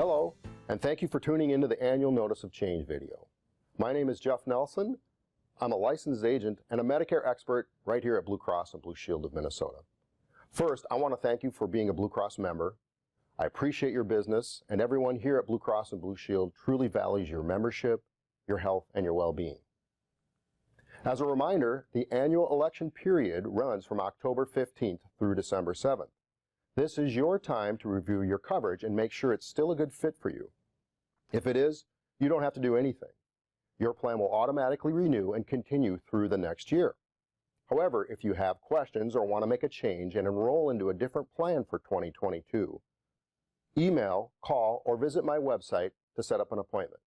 Hello, and thank you for tuning into the annual Notice of Change video. My name is Jeff Nelson. I'm a licensed agent and a Medicare expert right here at Blue Cross and Blue Shield of Minnesota. First, I want to thank you for being a Blue Cross member. I appreciate your business, and everyone here at Blue Cross and Blue Shield truly values your membership, your health, and your well-being. As a reminder, the annual election period runs from October 15th through December 7th. This is your time to review your coverage and make sure it's still a good fit for you. If it is, you don't have to do anything. Your plan will automatically renew and continue through the next year. However, if you have questions or want to make a change and enroll into a different plan for 2022, email, call, or visit my website to set up an appointment.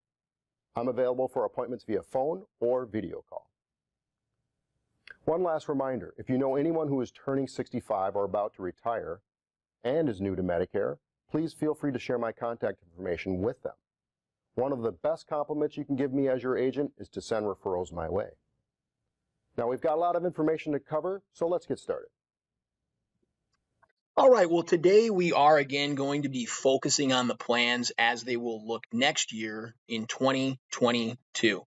I'm available for appointments via phone or video call. One last reminder, if you know anyone who is turning 65 or about to retire and is new to Medicare, please feel free to share my contact information with them. One of the best compliments you can give me as your agent is to send referrals my way. Now, we've got a lot of information to cover, so let's get started. All right, well, today we are again going to be focusing on the plans as they will look next year in 2022.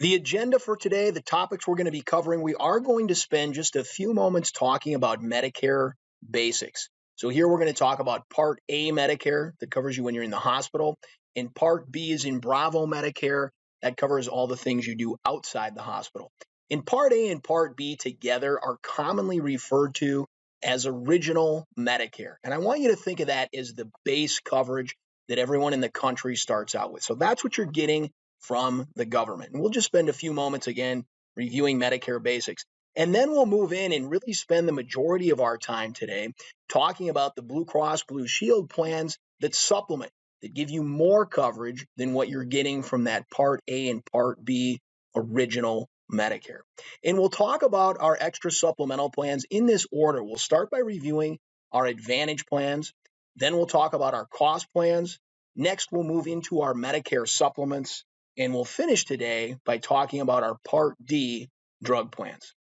The agenda for today, the topics we're going to be covering, we are going to spend just a few moments talking about Medicare Basics. So here we're going to talk about Part A Medicare that covers you when you're in the hospital, and Part B is in Bravo Medicare that covers all the things you do outside the hospital. In Part A and Part B together are commonly referred to as Original Medicare. And I want you to think of that as the base coverage that everyone in the country starts out with. So that's what you're getting from the government. And we'll just spend a few moments again reviewing Medicare Basics. And then we'll move in and really spend the majority of our time today talking about the Blue Cross Blue Shield plans that supplement, that give you more coverage than what you're getting from that Part A and Part B Original Medicare. And we'll talk about our extra supplemental plans in this order. We'll start by reviewing our Advantage plans. Then we'll talk about our cost plans. Next, we'll move into our Medicare supplements. And we'll finish today by talking about our Part D drug plans.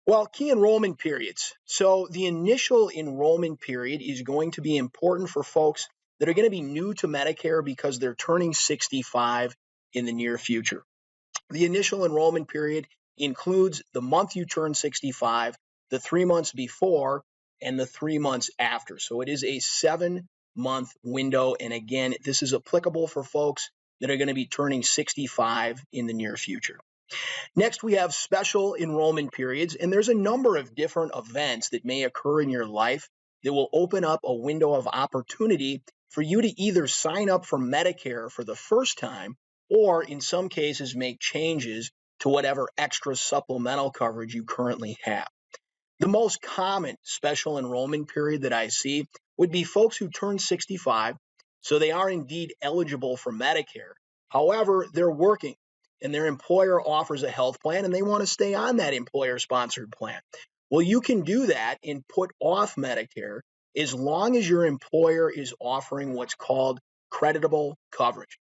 Well, key enrollment periods. So the initial enrollment period is going to be important for folks that are going to be new to Medicare because they're turning 65 in the near future. The initial enrollment period includes the month you turn 65, the 3 months before, and the 3 months after. So it is a 7-month window. And again, this is applicable for folks that are going to be turning 65 in the near future. Next, we have special enrollment periods, and there's a number of different events that may occur in your life that will open up a window of opportunity for you to either sign up for Medicare for the first time or in some cases make changes to whatever extra supplemental coverage you currently have. The most common special enrollment period that I see would be folks who turn 65, so they are indeed eligible for Medicare. However, they're working and their employer offers a health plan and they want to stay on that employer-sponsored plan. Well, you can do that and put off Medicare as long as your employer is offering what's called creditable coverage.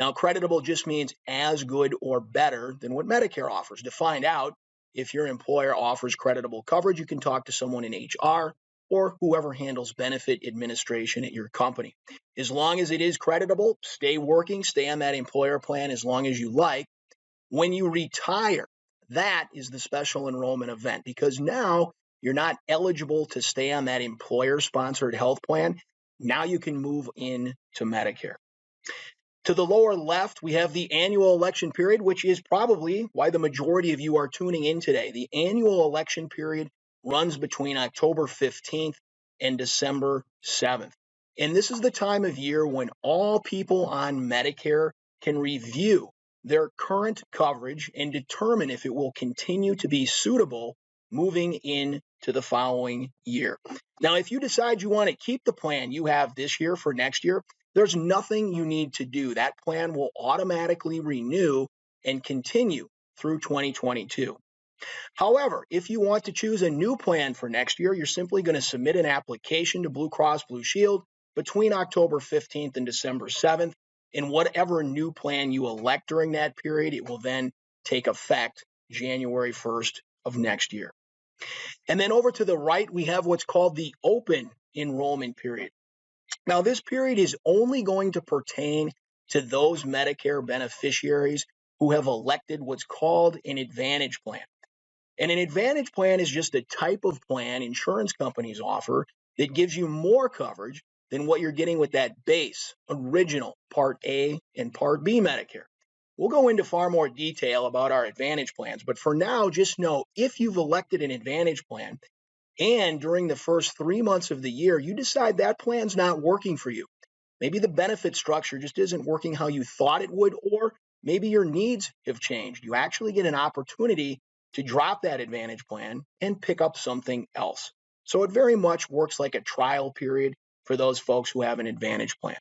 Now, creditable just means as good or better than what Medicare offers. To find out if your employer offers creditable coverage, you can talk to someone in HR or whoever handles benefit administration at your company. As long as it is creditable, stay working, stay on that employer plan as long as you like. When you retire, that is the special enrollment event because now you're not eligible to stay on that employer-sponsored health plan. Now you can move in to Medicare. To the lower left, we have the annual election period, which is probably why the majority of you are tuning in today. The annual election period runs between October 15th and December 7th. And this is the time of year when all people on Medicare can review their current coverage and determine if it will continue to be suitable moving into the following year. Now, if you decide you want to keep the plan you have this year for next year, there's nothing you need to do. That plan will automatically renew and continue through 2022. However, if you want to choose a new plan for next year, you're simply going to submit an application to Blue Cross Blue Shield between October 15th and December 7th. And whatever new plan you elect during that period, it will then take effect January 1st of next year. And then over to the right, we have what's called the open enrollment period. Now, this period is only going to pertain to those Medicare beneficiaries who have elected what's called an Advantage plan. And an Advantage plan is just a type of plan insurance companies offer that gives you more coverage than what you're getting with that base, original Part A and Part B Medicare. We'll go into far more detail about our Advantage plans, but for now, just know if you've elected an Advantage plan and during the first 3 months of the year, you decide that plan's not working for you. Maybe the benefit structure just isn't working how you thought it would, or maybe your needs have changed. You actually get an opportunity to drop that Advantage plan and pick up something else. So it very much works like a trial period for those folks who have an Advantage plan.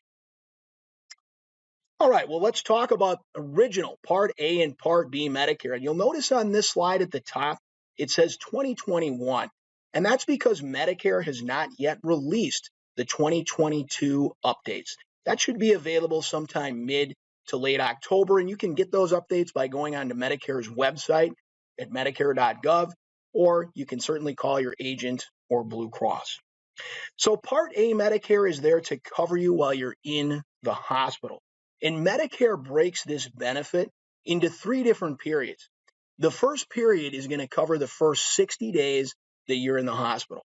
All right, well, let's talk about original Part A and Part B Medicare. And you'll notice on this slide at the top, it says 2021. And that's because Medicare has not yet released the 2022 updates. That should be available sometime mid to late October. And you can get those updates by going on to Medicare's website at medicare.gov, or you can certainly call your agent or Blue Cross. So Part A Medicare is there to cover you while you're in the hospital. And Medicare breaks this benefit into 3 different periods. The first period is going to cover the first 60 days that you're in the hospital.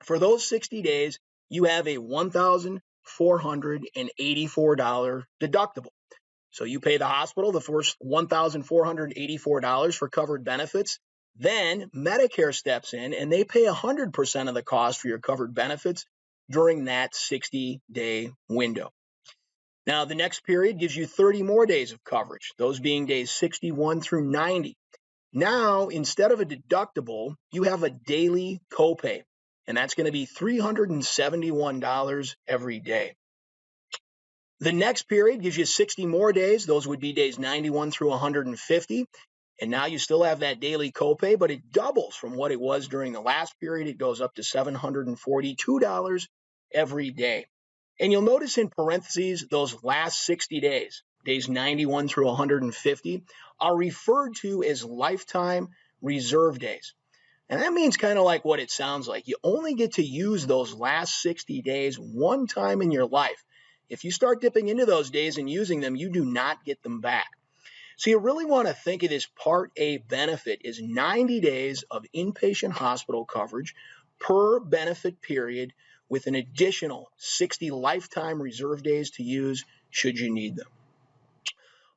For those 60 days, you have a $1,484 deductible. So you pay the hospital the first $1,484 for covered benefits. Then Medicare steps in and they pay 100% of the cost for your covered benefits during that 60-day window. Now, the next period gives you 30 more days of coverage, those being days 61 through 90. Now, instead of a deductible, you have a daily copay, and that's going to be $371 every day. The next period gives you 60 more days. Those would be days 91 through 150. And now you still have that daily copay, but it doubles from what it was during the last period. It goes up to $742 every day. And you'll notice in parentheses, those last 60 days, days 91 through 150, are referred to as lifetime reserve days. And that means kind of like what it sounds like. You only get to use those last 60 days one time in your life. If you start dipping into those days and using them, you do not get them back. So you really want to think of this Part A benefit as 90 days of inpatient hospital coverage per benefit period with an additional 60 lifetime reserve days to use should you need them.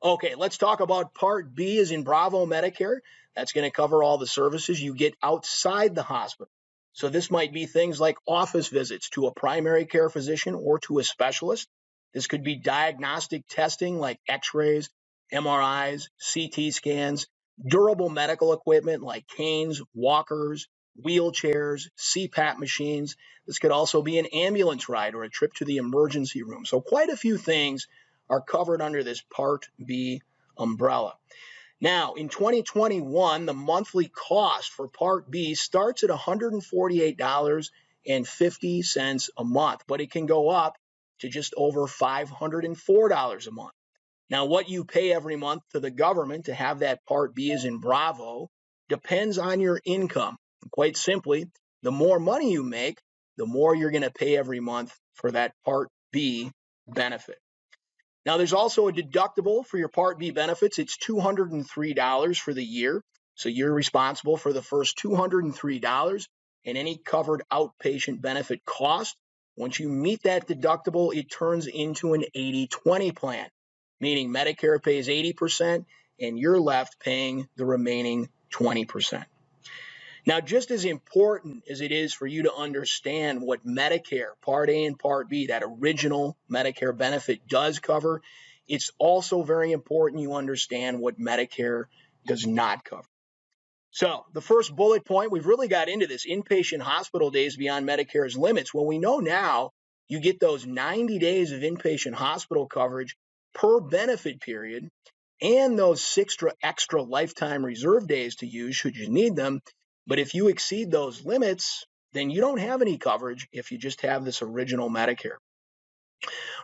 Okay, let's talk about Part B as in Bravo Medicare. That's going to cover all the services you get outside the hospital. So this might be things like office visits to a primary care physician or to a specialist. This could be diagnostic testing like x-rays, MRIs, CT scans, durable medical equipment like canes, walkers, wheelchairs, CPAP machines. This could also be an ambulance ride or a trip to the emergency room. So quite a few things are covered under this Part B umbrella. Now, in 2021, the monthly cost for Part B starts at $148.50 a month, but it can go up to just over $504 a month. Now, what you pay every month to the government to have that Part B as in Bravo depends on your income. Quite simply, the more money you make, the more you're going to pay every month for that Part B benefit. Now, there's also a deductible for your Part B benefits. It's $203 for the year. So you're responsible for the first $203 and any covered outpatient benefit cost. Once you meet that deductible, it turns into an 80-20 plan, meaning Medicare pays 80% and you're left paying the remaining 20%. Now, just as important as it is for you to understand what Medicare, Part A and Part B, that original Medicare benefit does cover, it's also very important you understand what Medicare does not cover. So the first bullet point, we've really got into this, inpatient hospital days beyond Medicare's limits. Well, we know now you get those 90 days of inpatient hospital coverage per benefit period and those extra lifetime reserve days to use should you need them. But if you exceed those limits, then you don't have any coverage if you just have this original Medicare.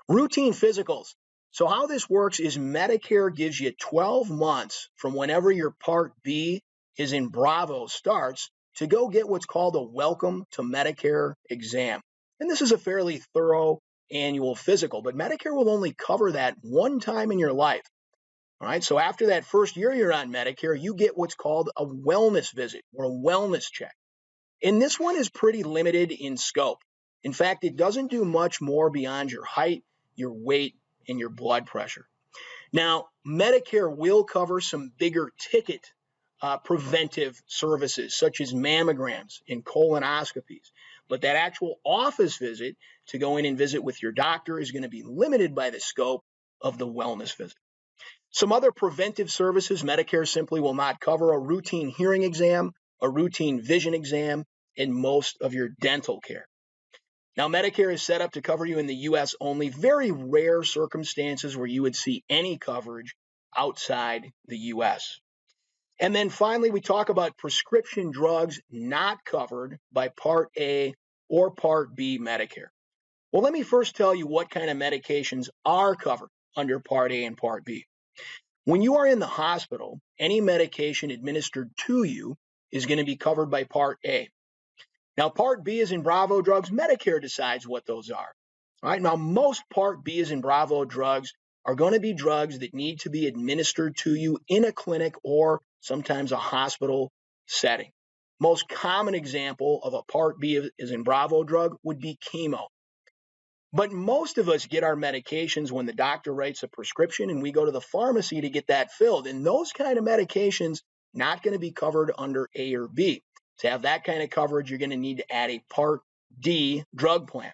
Routine physicals. So how this works is Medicare gives you 12 months from whenever your Part B is in Bravo starts to go get what's called a Welcome to Medicare exam. And this is a fairly thorough annual physical, but Medicare will only cover that one time in your life. All right, so after that first year you're on Medicare, you get what's called a wellness visit or a wellness check. And this one is pretty limited in scope. In fact, it doesn't do much more beyond your height, your weight, and your blood pressure. Now, Medicare will cover some bigger ticket preventive services such as mammograms and colonoscopies, but that actual office visit to go in and visit with your doctor is going to be limited by the scope of the wellness visit. Some other preventive services Medicare simply will not cover: a routine hearing exam, a routine vision exam, and most of your dental care. Now, Medicare is set up to cover you in the U.S. only. Very rare circumstances where you would see any coverage outside the U.S. And then finally, we talk about prescription drugs not covered by Part A or Part B Medicare. Well, let me first tell you what kind of medications are covered under Part A and Part B. When you are in the hospital, any medication administered to you is going to be covered by Part A. Now, Part B is in Bravo drugs. Medicare decides what those are. All right. Now, most Part B is in Bravo drugs are going to be drugs that need to be administered to you in a clinic or sometimes a hospital setting. Most common example of a Part B is in Bravo drug would be chemo. But most of us get our medications when the doctor writes a prescription and we go to the pharmacy to get that filled. And those kind of medications not going to be covered under A or B. To have that kind of coverage, you're going to need to add a Part D drug plan.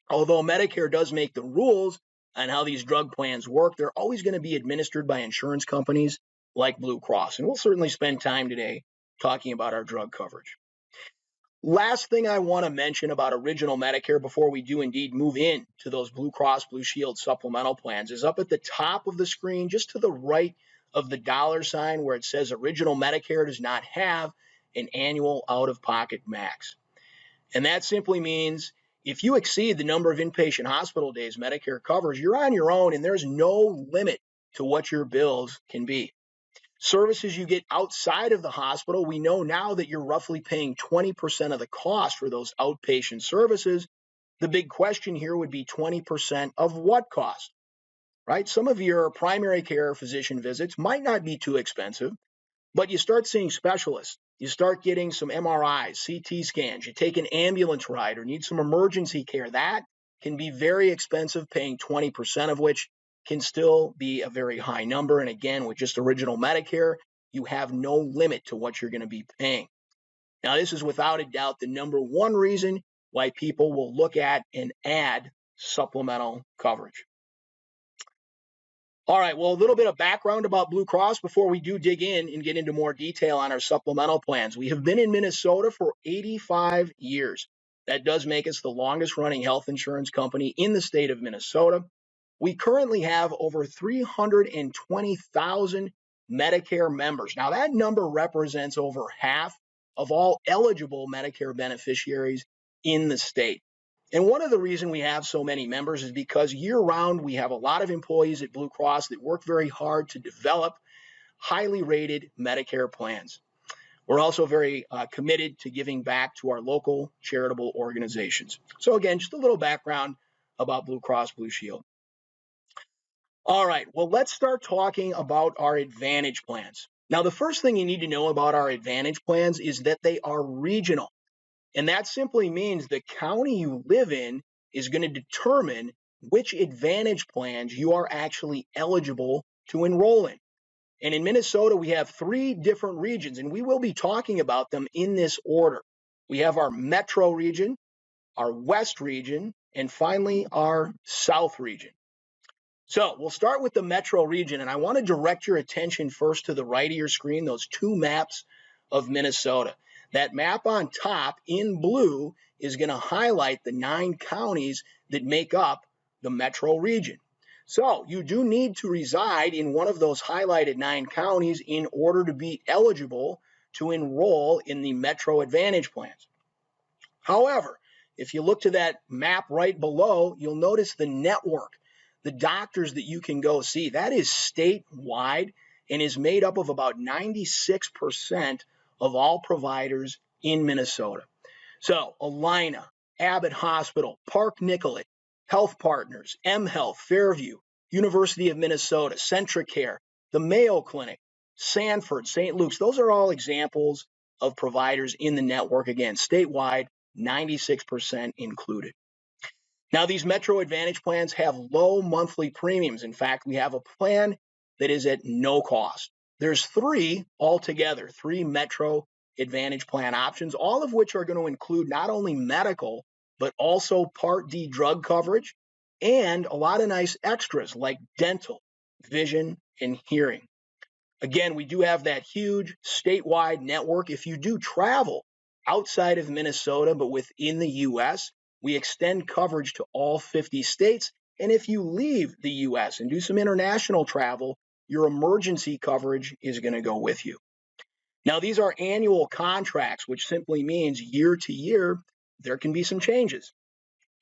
Although Medicare does make the rules on how these drug plans work, they're always going to be administered by insurance companies like Blue Cross. And we'll certainly spend time today talking about our drug coverage. Last thing I want to mention about original Medicare before we do indeed move in to those Blue Cross Blue Shield supplemental plans is up at the top of the screen, just to the right of the $sign where it says original Medicare does not have an annual out-of-pocket max. And that simply means if you exceed the number of inpatient hospital days Medicare covers, you're on your own and there's no limit to what your bills can be. Services you get outside of the hospital, we know now that you're roughly paying 20% of the cost for those outpatient services. The big question here would be 20% of what cost, right? Some of your primary care physician visits might not be too expensive, but you start seeing specialists. You start getting some MRIs, CT scans, you take an ambulance ride or need some emergency care. That can be very expensive, paying 20% of which can still be a very high number. And again, with just original Medicare, you have no limit to what you're going to be paying. Now, this is without a doubt the number one reason why people will look at and add supplemental coverage. All right, well, a little bit of background about Blue Cross before we do dig in and get into more detail on our supplemental plans. We have been in Minnesota for 85 years. That does make us the longest running health insurance company in the state of Minnesota. We currently have over 320,000 Medicare members. Now, that number represents over half of all eligible Medicare beneficiaries in the state. And one of the reasons we have so many members is because year-round we have a lot of employees at Blue Cross that work very hard to develop highly rated Medicare plans. We're also very committed to giving back to our local charitable organizations. So again, just a little background about Blue Cross Blue Shield. All right, well, let's start talking about our Advantage plans. Now, the first thing you need to know about our Advantage plans is that they are regional. And that simply means the county you live in is going to determine which Advantage plans you are actually eligible to enroll in. And in Minnesota, we have 3 different regions, and we will be talking about them in this order. We have our Metro region, our West region, and finally our South region. So we'll start with the Metro region, and I want to direct your attention first to the right of your screen, those 2 maps of Minnesota. That map on top in blue is going to highlight the 9 counties that make up the Metro region. So you do need to reside in one of those highlighted 9 counties in order to be eligible to enroll in the Metro Advantage plans. However, if you look to that map right below, you'll notice the network, the doctors that you can go see. That is statewide and is made up of about 96% of all providers in Minnesota. So Allina, Abbott Hospital, Park Nicollet, Health Partners, mHealth, Fairview, University of Minnesota, Centricare, the Mayo Clinic, Sanford, St. Luke's. Those are all examples of providers in the network. Again, statewide, 96% included. Now, these Metro Advantage plans have low monthly premiums. In fact, we have a plan that is at no cost. There's three altogether, three Metro Advantage plan options, all of which are going to include not only medical, but also Part D drug coverage and a lot of nice extras like dental, vision, and hearing. Again, we do have that huge statewide network. If you do travel outside of Minnesota, but within the U.S., we extend coverage to all 50 states. And if you leave the U.S. and do some international travel, your emergency coverage is going to go with you. Now, these are annual contracts, which simply means year to year, there can be some changes.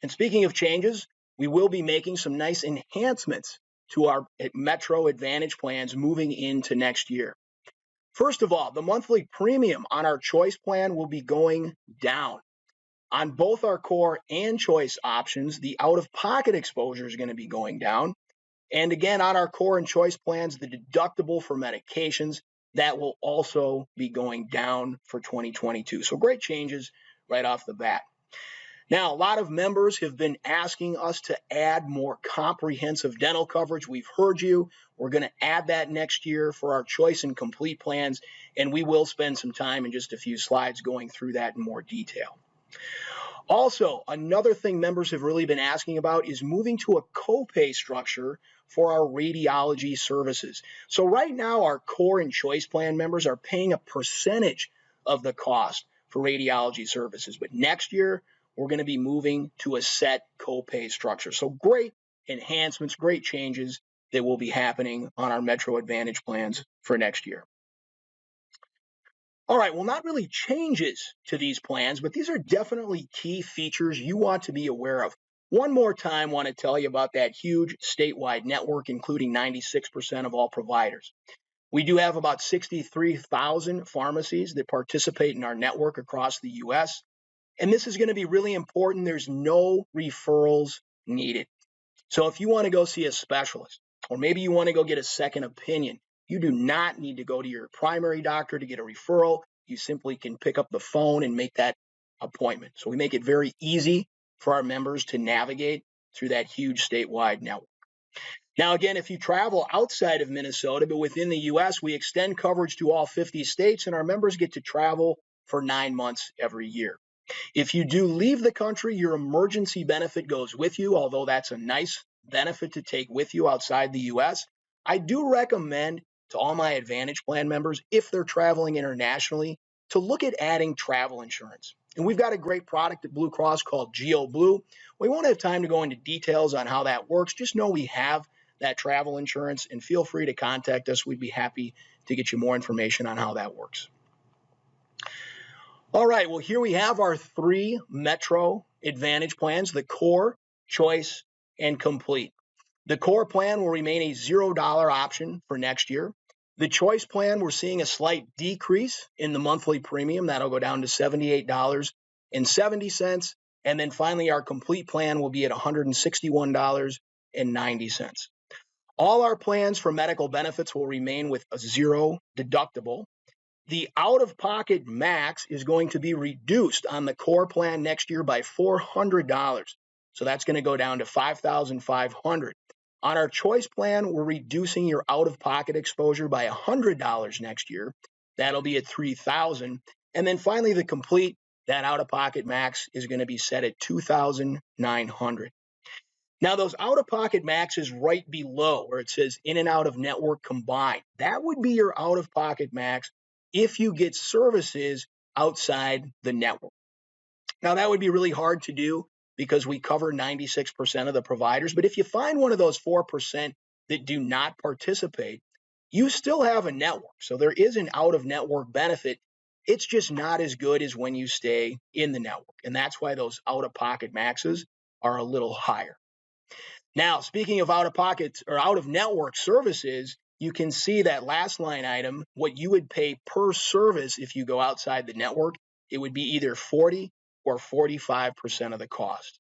And speaking of changes, we will be making some nice enhancements to our Metro Advantage plans moving into next year. First of all, the monthly premium on our choice plan will be going down. On both our core and choice options, the out-of-pocket exposure is going to be going down. And again, on our core and choice plans, the deductible for medications, that will also be going down for 2022. So great changes right off the bat. Now, a lot of members have been asking us to add more comprehensive dental coverage. We've heard you. We're going to add that next year for our choice and complete plans, and we will spend some time in just a few slides going through that in more detail. Also, another thing members have really been asking about is moving to a copay structure for our radiology services. So right now, our core and choice plan members are paying a percentage of the cost for radiology services, but next year, we're going to be moving to a set copay structure. So great enhancements, great changes that will be happening on our Metro Advantage plans for next year. All right, well, not really changes to these plans, but these are definitely key features you want to be aware of. One more time, I want to tell you about that huge statewide network, including 96% of all providers. We do have about 63,000 pharmacies that participate in our network across the U.S., and this is going to be really important. There's no referrals needed. So if you want to go see a specialist, or maybe you want to go get a second opinion, you do not need to go to your primary doctor to get a referral. You simply can pick up the phone and make that appointment. So we make it very easy for our members to navigate through that huge statewide network. Now, again, if you travel outside of Minnesota, but within the U.S., we extend coverage to all 50 states, and our members get to travel for 9 months every year. If you do leave the country, your emergency benefit goes with you, although that's a nice benefit to take with you outside the U.S. I do recommend to all my Advantage Plan members, if they're traveling internationally, to look at adding travel insurance. And we've got a great product at Blue Cross called Geo Blue. We won't have time to go into details on how that works. Just know we have that travel insurance, and feel free to contact us. We'd be happy to get you more information on how that works. All right, well, here we have our three Metro Advantage plans, the core, choice, and complete. The core plan will remain a $0 option for next year. The choice plan, we're seeing a slight decrease in the monthly premium. That'll go down to $78.70. And then finally, our complete plan will be at $161.90. All our plans for medical benefits will remain with a $0 deductible. The out-of-pocket max is going to be reduced on the core plan next year by $400. So that's going to go down to $5,500. On our choice plan, we're reducing your out-of-pocket exposure by $100 next year. That'll be at $3,000. And then finally, the complete, that out-of-pocket max is going to be set at $2,900. Now, those out-of-pocket maxes right below where it says in and out of network combined, that would be your out-of-pocket max if you get services outside the network. Now, that would be really hard to do because we cover 96% of the providers. But if you find one of those 4% that do not participate, you still have a network. So there is an out-of-network benefit. It's just not as good as when you stay in the network. And that's why those out-of-pocket maxes are a little higher. Now, speaking of out-of-pocket or out-of-network services, you can see that last line item, what you would pay per service if you go outside the network, it would be either 40 or 45% of the cost.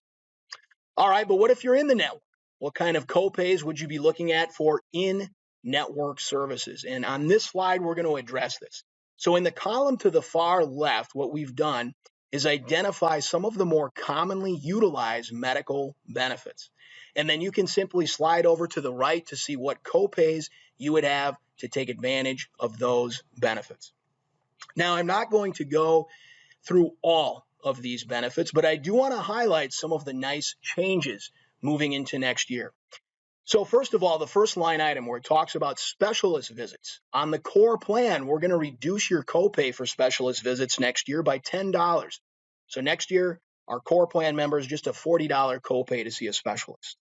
All right, but what if you're in the network? What kind of copays would you be looking at for in-network services? And on this slide, we're going to address this. So in the column to the far left, what we've done is identify some of the more commonly utilized medical benefits. And then you can simply slide over to the right to see what copays you would have to take advantage of those benefits. Now, I'm not going to go through all of these benefits, but I do want to highlight some of the nice changes moving into next year. So first of all, the first line item where it talks about specialist visits. On the core plan, we're going to reduce your copay for specialist visits next year by $10. So next year, our core plan members, just a $40 copay to see a specialist.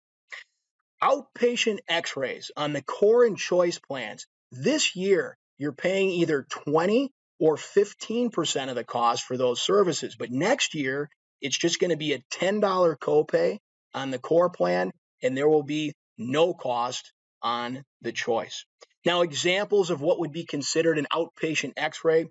Outpatient x-rays on the core and choice plans. This year, you're paying either 20 or 15% of the cost for those services. But next year, it's just going to be a $10 copay on the core plan, and there will be no cost on the choice. Now, examples of what would be considered an outpatient x-ray.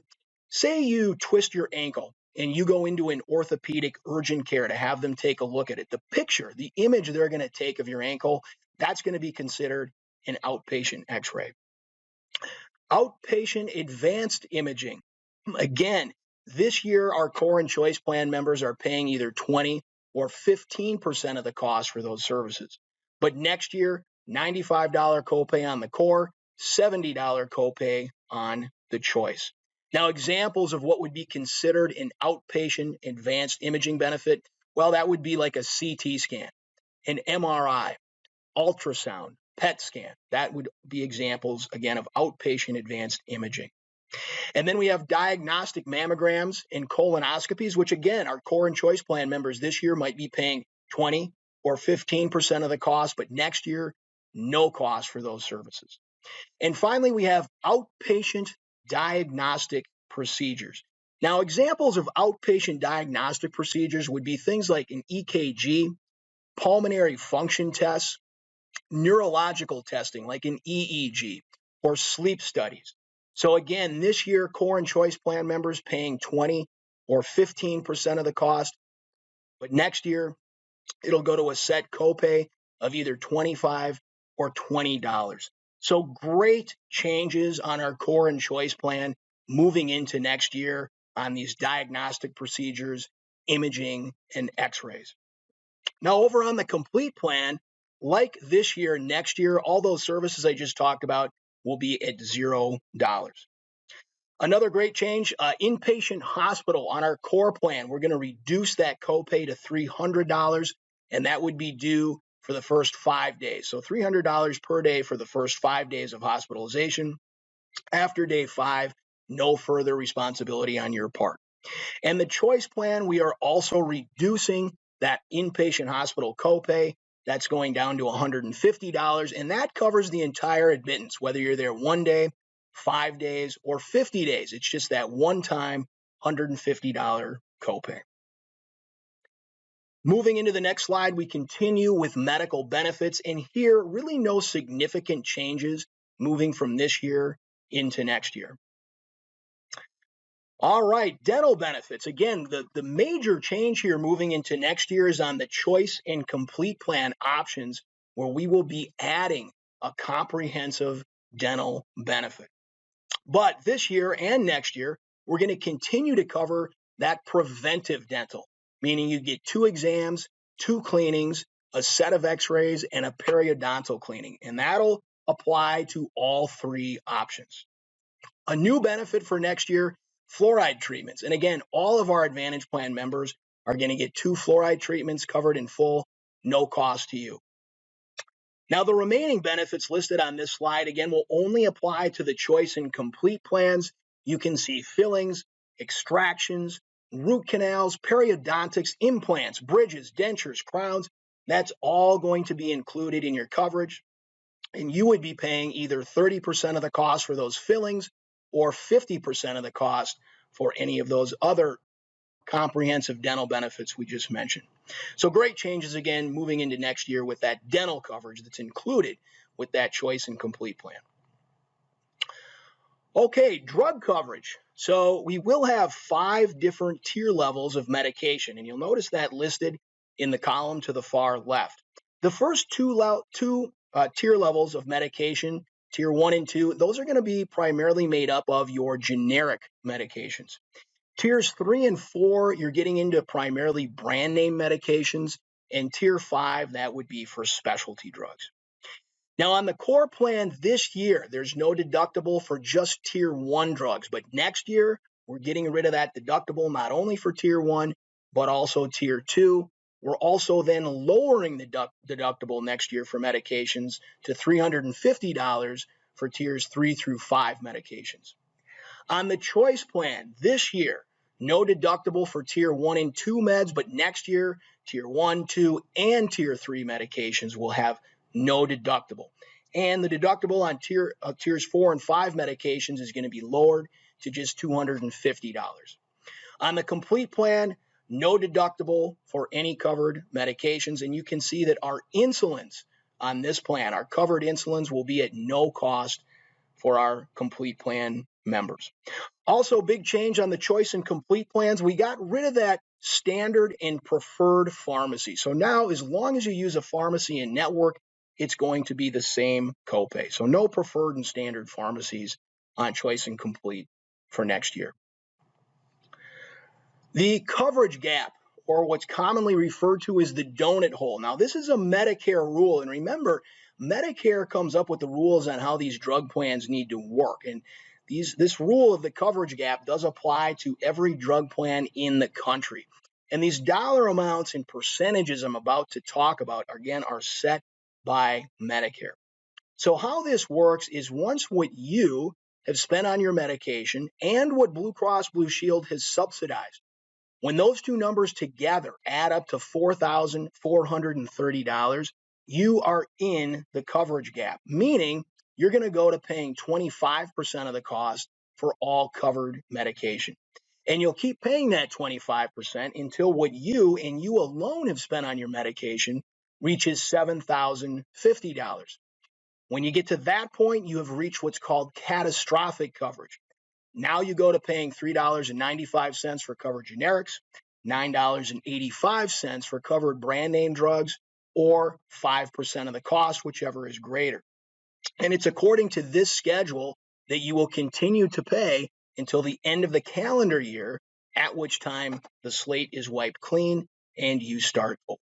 Say you twist your ankle and you go into an orthopedic urgent care to have them take a look at it. The picture, the image they're going to take of your ankle, that's going to be considered an outpatient x-ray. Outpatient advanced imaging. Again, this year our core and choice plan members are paying either 20 or 15% of the cost for those services. But next year, $95 copay on the core, $70 copay on the choice. Now, examples of what would be considered an outpatient advanced imaging benefit, well, that would be like a CT scan, an MRI, ultrasound, PET scan. That would be examples, again, of outpatient advanced imaging. And then we have diagnostic mammograms and colonoscopies, which again, our core and choice plan members this year might be paying 20 or 15% of the cost, but next year, no cost for those services. And finally, we have outpatient diagnostic procedures. Now, examples of outpatient diagnostic procedures would be things like an EKG, pulmonary function tests, neurological testing like an EEG, or sleep studies. So again, this year, core and choice plan members paying 20 or 15% of the cost, but next year, it'll go to a set copay of either $25 or $20. So great changes on our core and choice plan moving into next year on these diagnostic procedures, imaging, and x-rays. Now, over on the complete plan, like this year, next year, all those services I just talked about will be at $0. Another great change, Inpatient Hospital on our core plan. We're going to reduce that copay to $300, and that would be due for the first 5 days. So $300 per day for the first 5 days of hospitalization. After day 5, no further responsibility on your part. And the choice plan, we are also reducing that inpatient hospital copay. That's going down to $150, and that covers the entire admittance, whether you're there 1 day, 5 days, or 50 days. It's just that one-time $150 copay. Moving into the next slide, we continue with medical benefits, and here, really no significant changes moving from this year into next year. All right, dental benefits. Again, the major change here moving into next year is on the choice and complete plan options, where we will be adding a comprehensive dental benefit. But this year and next year, we're going to continue to cover that preventive dental, meaning you get 2 exams, 2 cleanings, a set of x-rays, and a periodontal cleaning. And that'll apply to all 3 options. A new benefit for next year, fluoride treatments. And again, all of our Advantage Plan members are going to get 2 fluoride treatments covered in full, no cost to you. Now, the remaining benefits listed on this slide, again, will only apply to the choice and complete plans. You can see fillings, extractions, root canals, periodontics, implants, bridges, dentures, crowns. That's all going to be included in your coverage. And you would be paying either 30% of the cost for those fillings or 50% of the cost for any of those other comprehensive dental benefits we just mentioned. So great changes again moving into next year with that dental coverage that's included with that choice and complete plan. Okay, drug coverage. So we will have 5 different tier levels of medication, and you'll notice that listed in the column to the far left. The first two tier levels of medication, tier 1 and 2, those are going to be primarily made up of your generic medications. Tiers 3 and 4, you're getting into primarily brand name medications, and tier 5, that would be for specialty drugs. Now, on the core plan this year, there's no deductible for just tier 1 drugs, but next year, we're getting rid of that deductible not only for tier 1, but also tier 2. We're also then lowering the deductible next year for medications to $350 for tiers 3 through 5 medications. On the choice plan this year, no deductible for tier 1 and 2 meds, but next year, tier 1, 2, and tier 3 medications will have no deductible. And the deductible on tiers 4 and 5 medications is going to be lowered to just $250. On the complete plan, no deductible for any covered medications. And you can see that our insulins on this plan, our covered insulins, will be at no cost for our complete plan members. Also, big change on the choice and complete plans. We got rid of that standard and preferred pharmacy. So now, as long as you use a pharmacy in network, it's going to be the same copay. So no preferred and standard pharmacies on choice and complete for next year. The coverage gap, or what's commonly referred to as the donut hole. Now, this is a Medicare rule. And remember, Medicare comes up with the rules on how these drug plans need to work. And this rule of the coverage gap does apply to every drug plan in the country. And these dollar amounts and percentages I'm about to talk about, again, are set by Medicare. So how this works is once what you have spent on your medication and what Blue Cross Blue Shield has subsidized, when those two numbers together add up to $4,430, you are in the coverage gap, meaning you're going to go to paying 25% of the cost for all covered medication. And you'll keep paying that 25% until what you and you alone have spent on your medication reaches $7,050. When you get to that point, you have reached what's called catastrophic coverage. Now you go to paying $3.95 for covered generics, $9.85 for covered brand name drugs, or 5% of the cost, whichever is greater. And it's according to this schedule that you will continue to pay until the end of the calendar year, at which time the slate is wiped clean and you start over.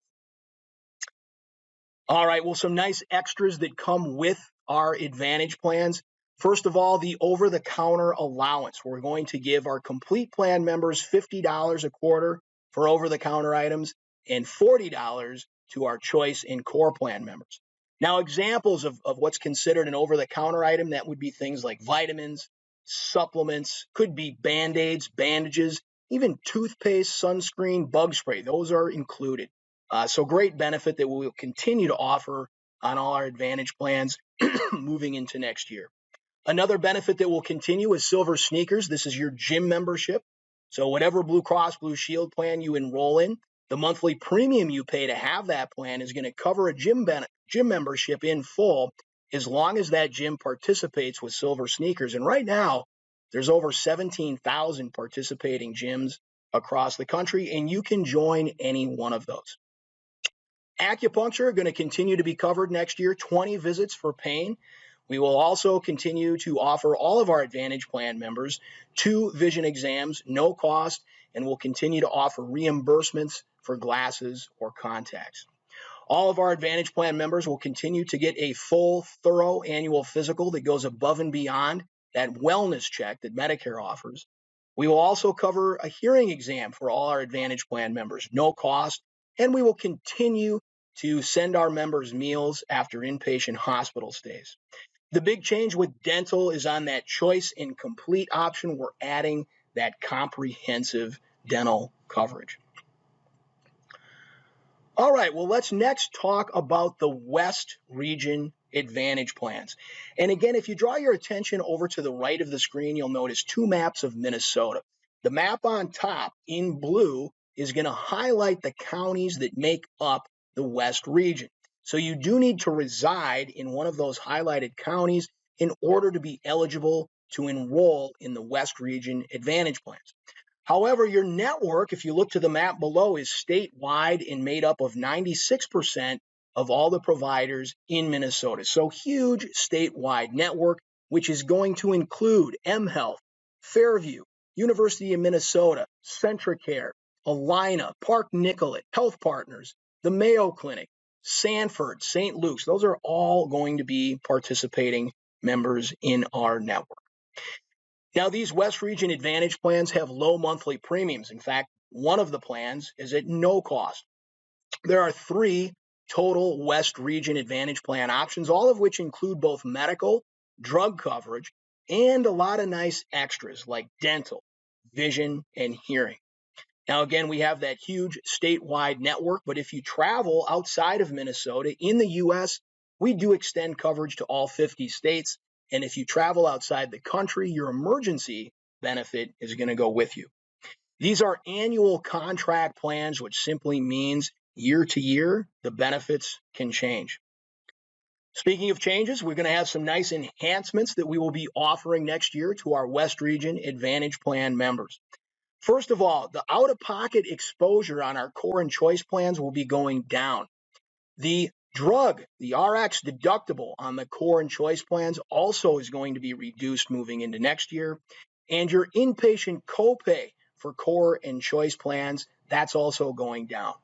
All right, well, some nice extras that come with our Advantage plans. First of all, the over-the-counter allowance. We're going to give our complete plan members $50 a quarter for over-the-counter items and $40 to our choice and core plan members. Now, examples of what's considered an over-the-counter item, that would be things like vitamins, supplements, could be Band-Aids, bandages, even toothpaste, sunscreen, bug spray. Those are included. So great benefit that we will continue to offer on all our Advantage plans moving into next year. Another benefit that will continue is Silver Sneakers. This is your gym membership. So whatever Blue Cross Blue Shield plan you enroll in, the monthly premium you pay to have that plan is going to cover a gym membership in full as long as that gym participates with Silver Sneakers. And right now, there's over 17,000 participating gyms across the country, and you can join any one of those. Acupuncture going to continue to be covered next year, 20 visits for pain. We will also continue to offer all of our Advantage plan members 2 vision exams, no cost, and we'll continue to offer reimbursements for glasses or contacts. All of our Advantage plan members will continue to get a full, thorough annual physical that goes above and beyond that wellness check that Medicare offers. We will also cover a hearing exam for all our Advantage plan members, no cost, and we will continue to send our members meals after inpatient hospital stays. The big change with dental is on that choice and complete option. We're adding that comprehensive dental coverage. All right, well, let's next talk about the West Region Advantage plans. And again, if you draw your attention over to the right of the screen, you'll notice 2 maps of Minnesota. The map on top in blue is going to highlight the counties that make up the West Region. So you do need to reside in one of those highlighted counties in order to be eligible to enroll in the West Region Advantage plans. However, your network, if you look to the map below, is statewide and made up of 96% of all the providers in Minnesota. So huge statewide network, which is going to include mHealth, Fairview, University of Minnesota, CentraCare, Allina, Park Nicollet, Health Partners, the Mayo Clinic, Sanford, St. Luke's. Those are all going to be participating members in our network. Now, these West Region Advantage plans have low monthly premiums. In fact, one of the plans is at no cost. There are 3 total West Region Advantage plan options, all of which include both medical, drug coverage, and a lot of nice extras like dental, vision, and hearing. Now, again, we have that huge statewide network, but if you travel outside of Minnesota in the U.S., we do extend coverage to all 50 states. And if you travel outside the country, your emergency benefit is going to go with you. These are annual contract plans, which simply means year to year, the benefits can change. Speaking of changes, we're going to have some nice enhancements that we will be offering next year to our West Region Advantage Plan members. First of all, the out-of-pocket exposure on our core and choice plans will be going down. The RX deductible on the core and choice plans also is going to be reduced moving into next year. And your inpatient copay for core and choice plans, that's also going down.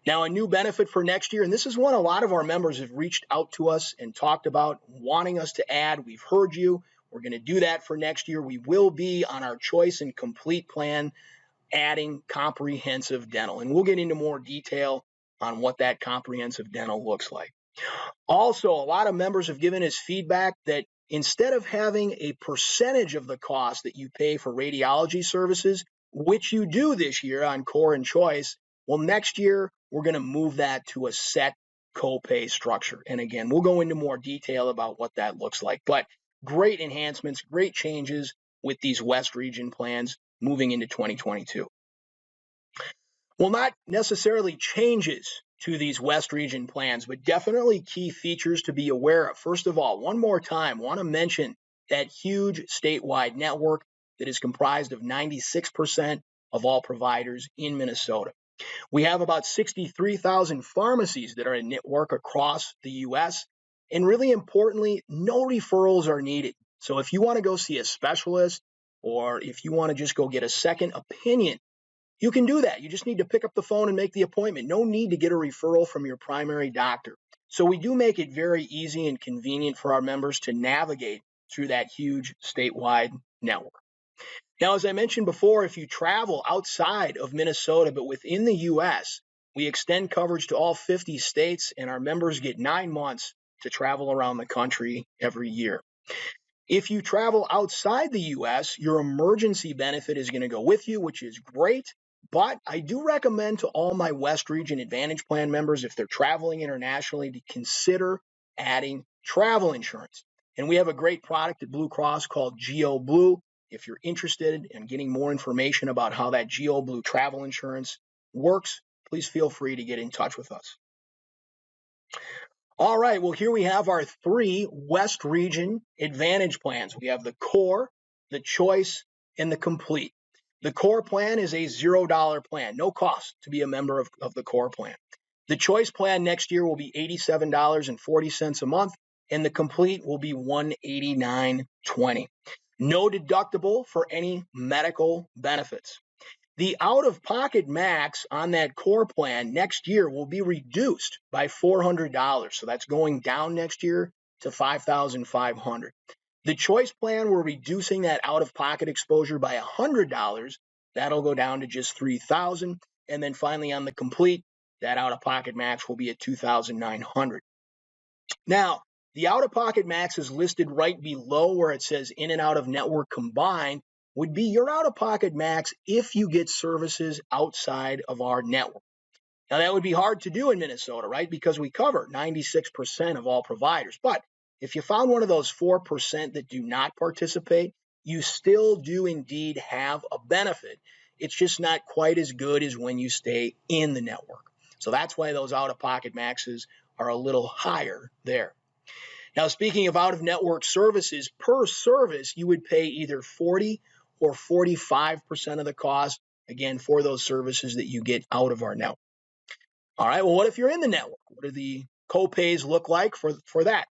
Now, a new benefit for next year, and this is one a lot of our members have reached out to us and talked about wanting us to add. We've heard you. We're going to do that for next year. We will be on our choice and complete plan adding comprehensive dental, and we'll get into more detail on what that comprehensive dental looks like. Also, a lot of members have given us feedback that instead of having a percentage of the cost that you pay for radiology services, which you do this year on core and choice, well, next year we're going to move that to a set copay structure. And again, we'll go into more detail about what that looks like. But great enhancements, great changes with these West Region plans moving into 2022. Well, not necessarily changes to these West Region plans, but definitely key features to be aware of. First of all, one more time, want to mention that huge statewide network that is comprised of 96% of all providers in Minnesota. We have about 63,000 pharmacies that are in network across the U.S. And really importantly, no referrals are needed. So if you want to go see a specialist or if you want to just go get a second opinion, you can do that. You just need to pick up the phone and make the appointment. No need to get a referral from your primary doctor. So we do make it very easy and convenient for our members to navigate through that huge statewide network. Now, as I mentioned before, if you travel outside of Minnesota but within the U.S., we extend coverage to all 50 states, and our members get 9 months to travel around the country every year. If you travel outside the U.S., your emergency benefit is going to go with you, which is great. But I do recommend to all my West Region Advantage Plan members, if they're traveling internationally, to consider adding travel insurance. And we have a great product at Blue Cross called Geo Blue. If you're interested in getting more information about how that Geo Blue travel insurance works, please feel free to get in touch with us. All right, well, here we have our 3 West Region Advantage plans. We have the Core, the Choice, and the Complete. The Core plan is a $0 plan, no cost to be a member of the Core plan. The Choice plan next year will be $87.40 a month, and the Complete will be $189.20. No deductible for any medical benefits. The out-of-pocket max on that core plan next year will be reduced by $400. So that's going down next year to $5,500. The choice plan, we're reducing that out-of-pocket exposure by $100. That'll go down to just $3,000. And then finally on the complete, that out-of-pocket max will be at $2,900. Now, the out-of-pocket max is listed right below where it says in and out of network combined would be your out-of-pocket max if you get services outside of our network. Now, that would be hard to do in Minnesota, right? Because we cover 96% of all providers. But if you found one of those 4% that do not participate, you still do indeed have a benefit. It's just not quite as good as when you stay in the network. So that's why those out-of-pocket maxes are a little higher there. Now, speaking of out-of-network services, per service, you would pay either $40 or or 45% of the cost, again, for those services that you get out of our network. All right, well, what if you're in the network? What do the copays look like for that?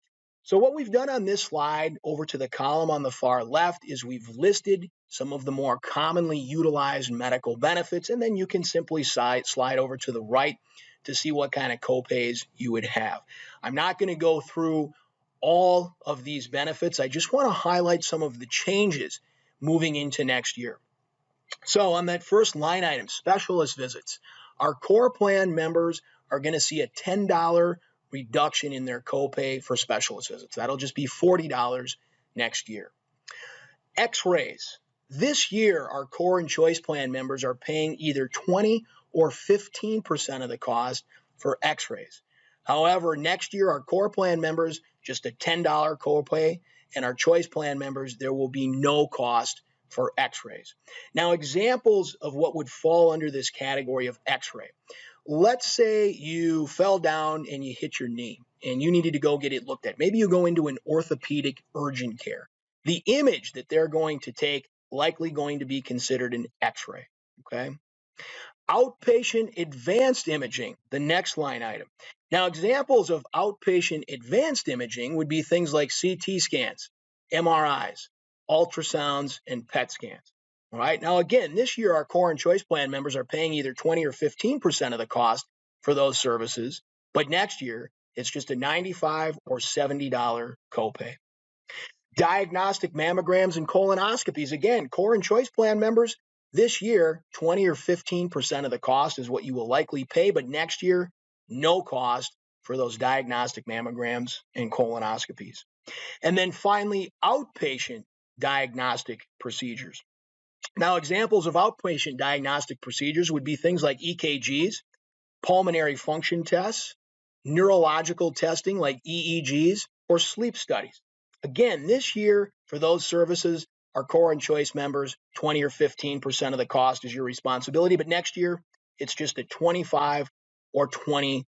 So what we've done on this slide over to the column on the far left is we've listed some of the more commonly utilized medical benefits, and then you can simply slide over to the right to see what kind of copays you would have. I'm not going to go through all of these benefits. I just want to highlight some of the changes moving into next year. So on that first line item, specialist visits, our core plan members are going to see a $10 reduction in their copay for specialist visits. That'll just be $40 next year. X-rays. This year, our core and choice plan members are paying either 20 or 15% of the cost for X-rays. However, next year, our core plan members, just a $10 copay, and our choice plan members, there will be no cost for X-rays. Now, examples of what would fall under this category of X-ray. Let's say you fell down and you hit your knee and you needed to go get it looked at. Maybe you go into an orthopedic urgent care. The image that they're going to take likely going to be considered an X-ray, okay? Outpatient advanced imaging, the next line item. Now, examples of outpatient advanced imaging would be things like CT scans, MRIs, ultrasounds, and PET scans. All right. Now, again, this year, our core and choice plan members are paying either 20 or 15% of the cost for those services. But next year, it's just a $95 or $70 copay. Diagnostic mammograms and colonoscopies. Again, core and choice plan members, this year, 20 or 15% of the cost is what you will likely pay. But next year, no cost for those diagnostic mammograms and colonoscopies. And then finally, outpatient diagnostic procedures. Now, examples of outpatient diagnostic procedures would be things like EKGs, pulmonary function tests, neurological testing like EEGs, or sleep studies. Again, this year, for those services, our core and choice members, 20 or 15% of the cost is your responsibility, but next year, it's just a $25 or $20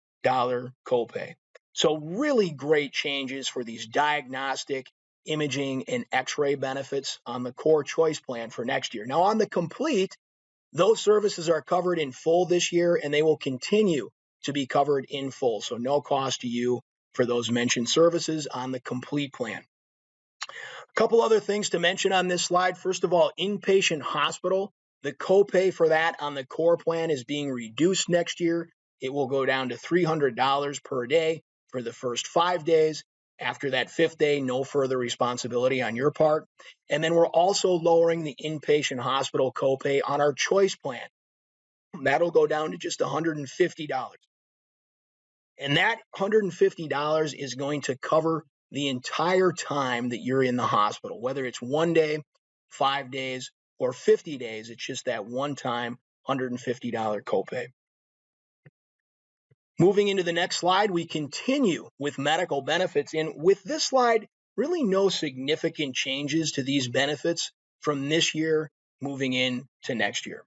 copay. So really great changes for these diagnostic, imaging, and X-ray benefits on the core choice plan for next year. Now, on the complete, those services are covered in full this year, and they will continue to be covered in full. So no cost to you for those mentioned services on the complete plan. A couple other things to mention on this slide. First of all, Inpatient Hospital, the copay for that on the core plan is being reduced next year. It will go down to $300 per day for the first 5 days. After that 5th day, no further responsibility on your part. And then we're also lowering the inpatient hospital copay on our choice plan. That'll go down to just $150. And that $150 is going to cover the entire time that you're in the hospital, whether it's 1 day, 5 days, or 50 days. It's just that one-time $150 copay. Moving into the next slide, we continue with medical benefits. And with this slide, really no significant changes to these benefits from this year moving into next year.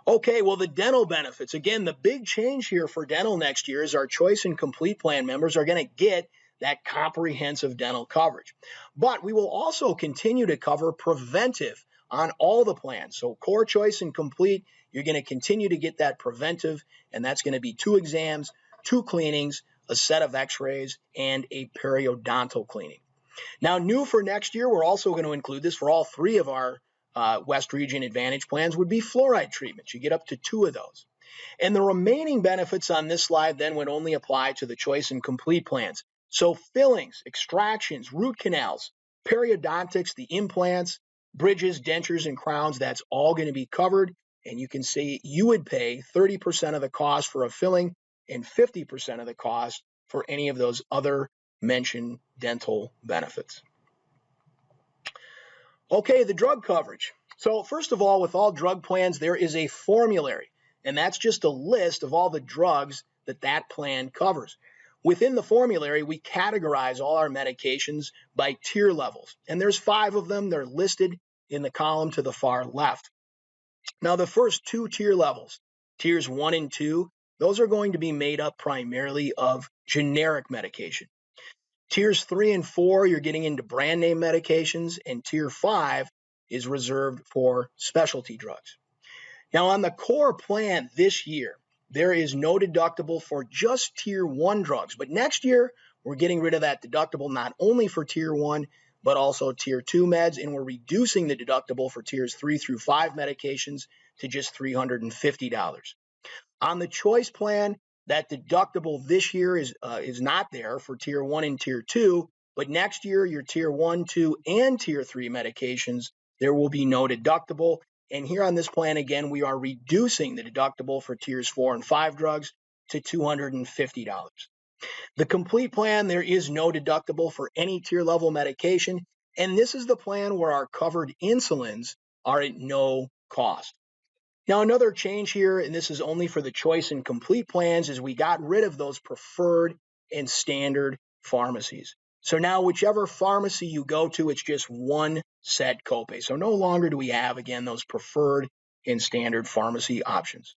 Okay, well, the dental benefits. Again, the big change here for dental next year is our choice and complete plan members are going to get that comprehensive dental coverage. But we will also continue to cover preventive on all the plans. So core, choice, and complete, you're going to continue to get that preventive, and that's going to be 2 exams, 2 cleanings, a set of x-rays, and a periodontal cleaning. Now, new for next year, we're also going to include this for all 3 of our West Region Advantage plans would be fluoride treatments. You get up to 2 of those. And the remaining benefits on this slide then would only apply to the choice and complete plans. So fillings, extractions, root canals, periodontics, the implants, bridges, dentures, and crowns, that's all going to be covered. And you can see you would pay 30% of the cost for a filling and 50% of the cost for any of those other mentioned dental benefits. Okay, the drug coverage. So first of all, with all drug plans, there is a formulary, and that's just a list of all the drugs that plan covers. Within the formulary, we categorize all our medications by tier levels, and there's 5 of them. They're listed in the column to the far left. Now, the first 2 tier levels, tiers 1 and 2, those are going to be made up primarily of generic medication. Tiers 3 and 4, you're getting into brand name medications, and tier 5, is reserved for specialty drugs. Now, on the core plan this year, there is no deductible for just Tier 1 drugs. But next year, we're getting rid of that deductible not only for Tier 1, but also Tier 2 meds, and we're reducing the deductible for Tiers 3 through 5 medications to just $350. On the choice plan, that deductible this year is not there for Tier 1 and Tier 2, but next year, your Tier 1, 2, and Tier 3 medications, there will be no deductible. And here on this plan, again, we are reducing the deductible for Tiers 4 and 5 drugs to $250. The complete plan, there is no deductible for any tier level medication. And this is the plan where our covered insulins are at no cost. Now, another change here, and this is only for the choice and complete plans, is we got rid of those preferred and standard pharmacies. So now whichever pharmacy you go to, it's just one set copay. So no longer do we have, again, those preferred and standard pharmacy options.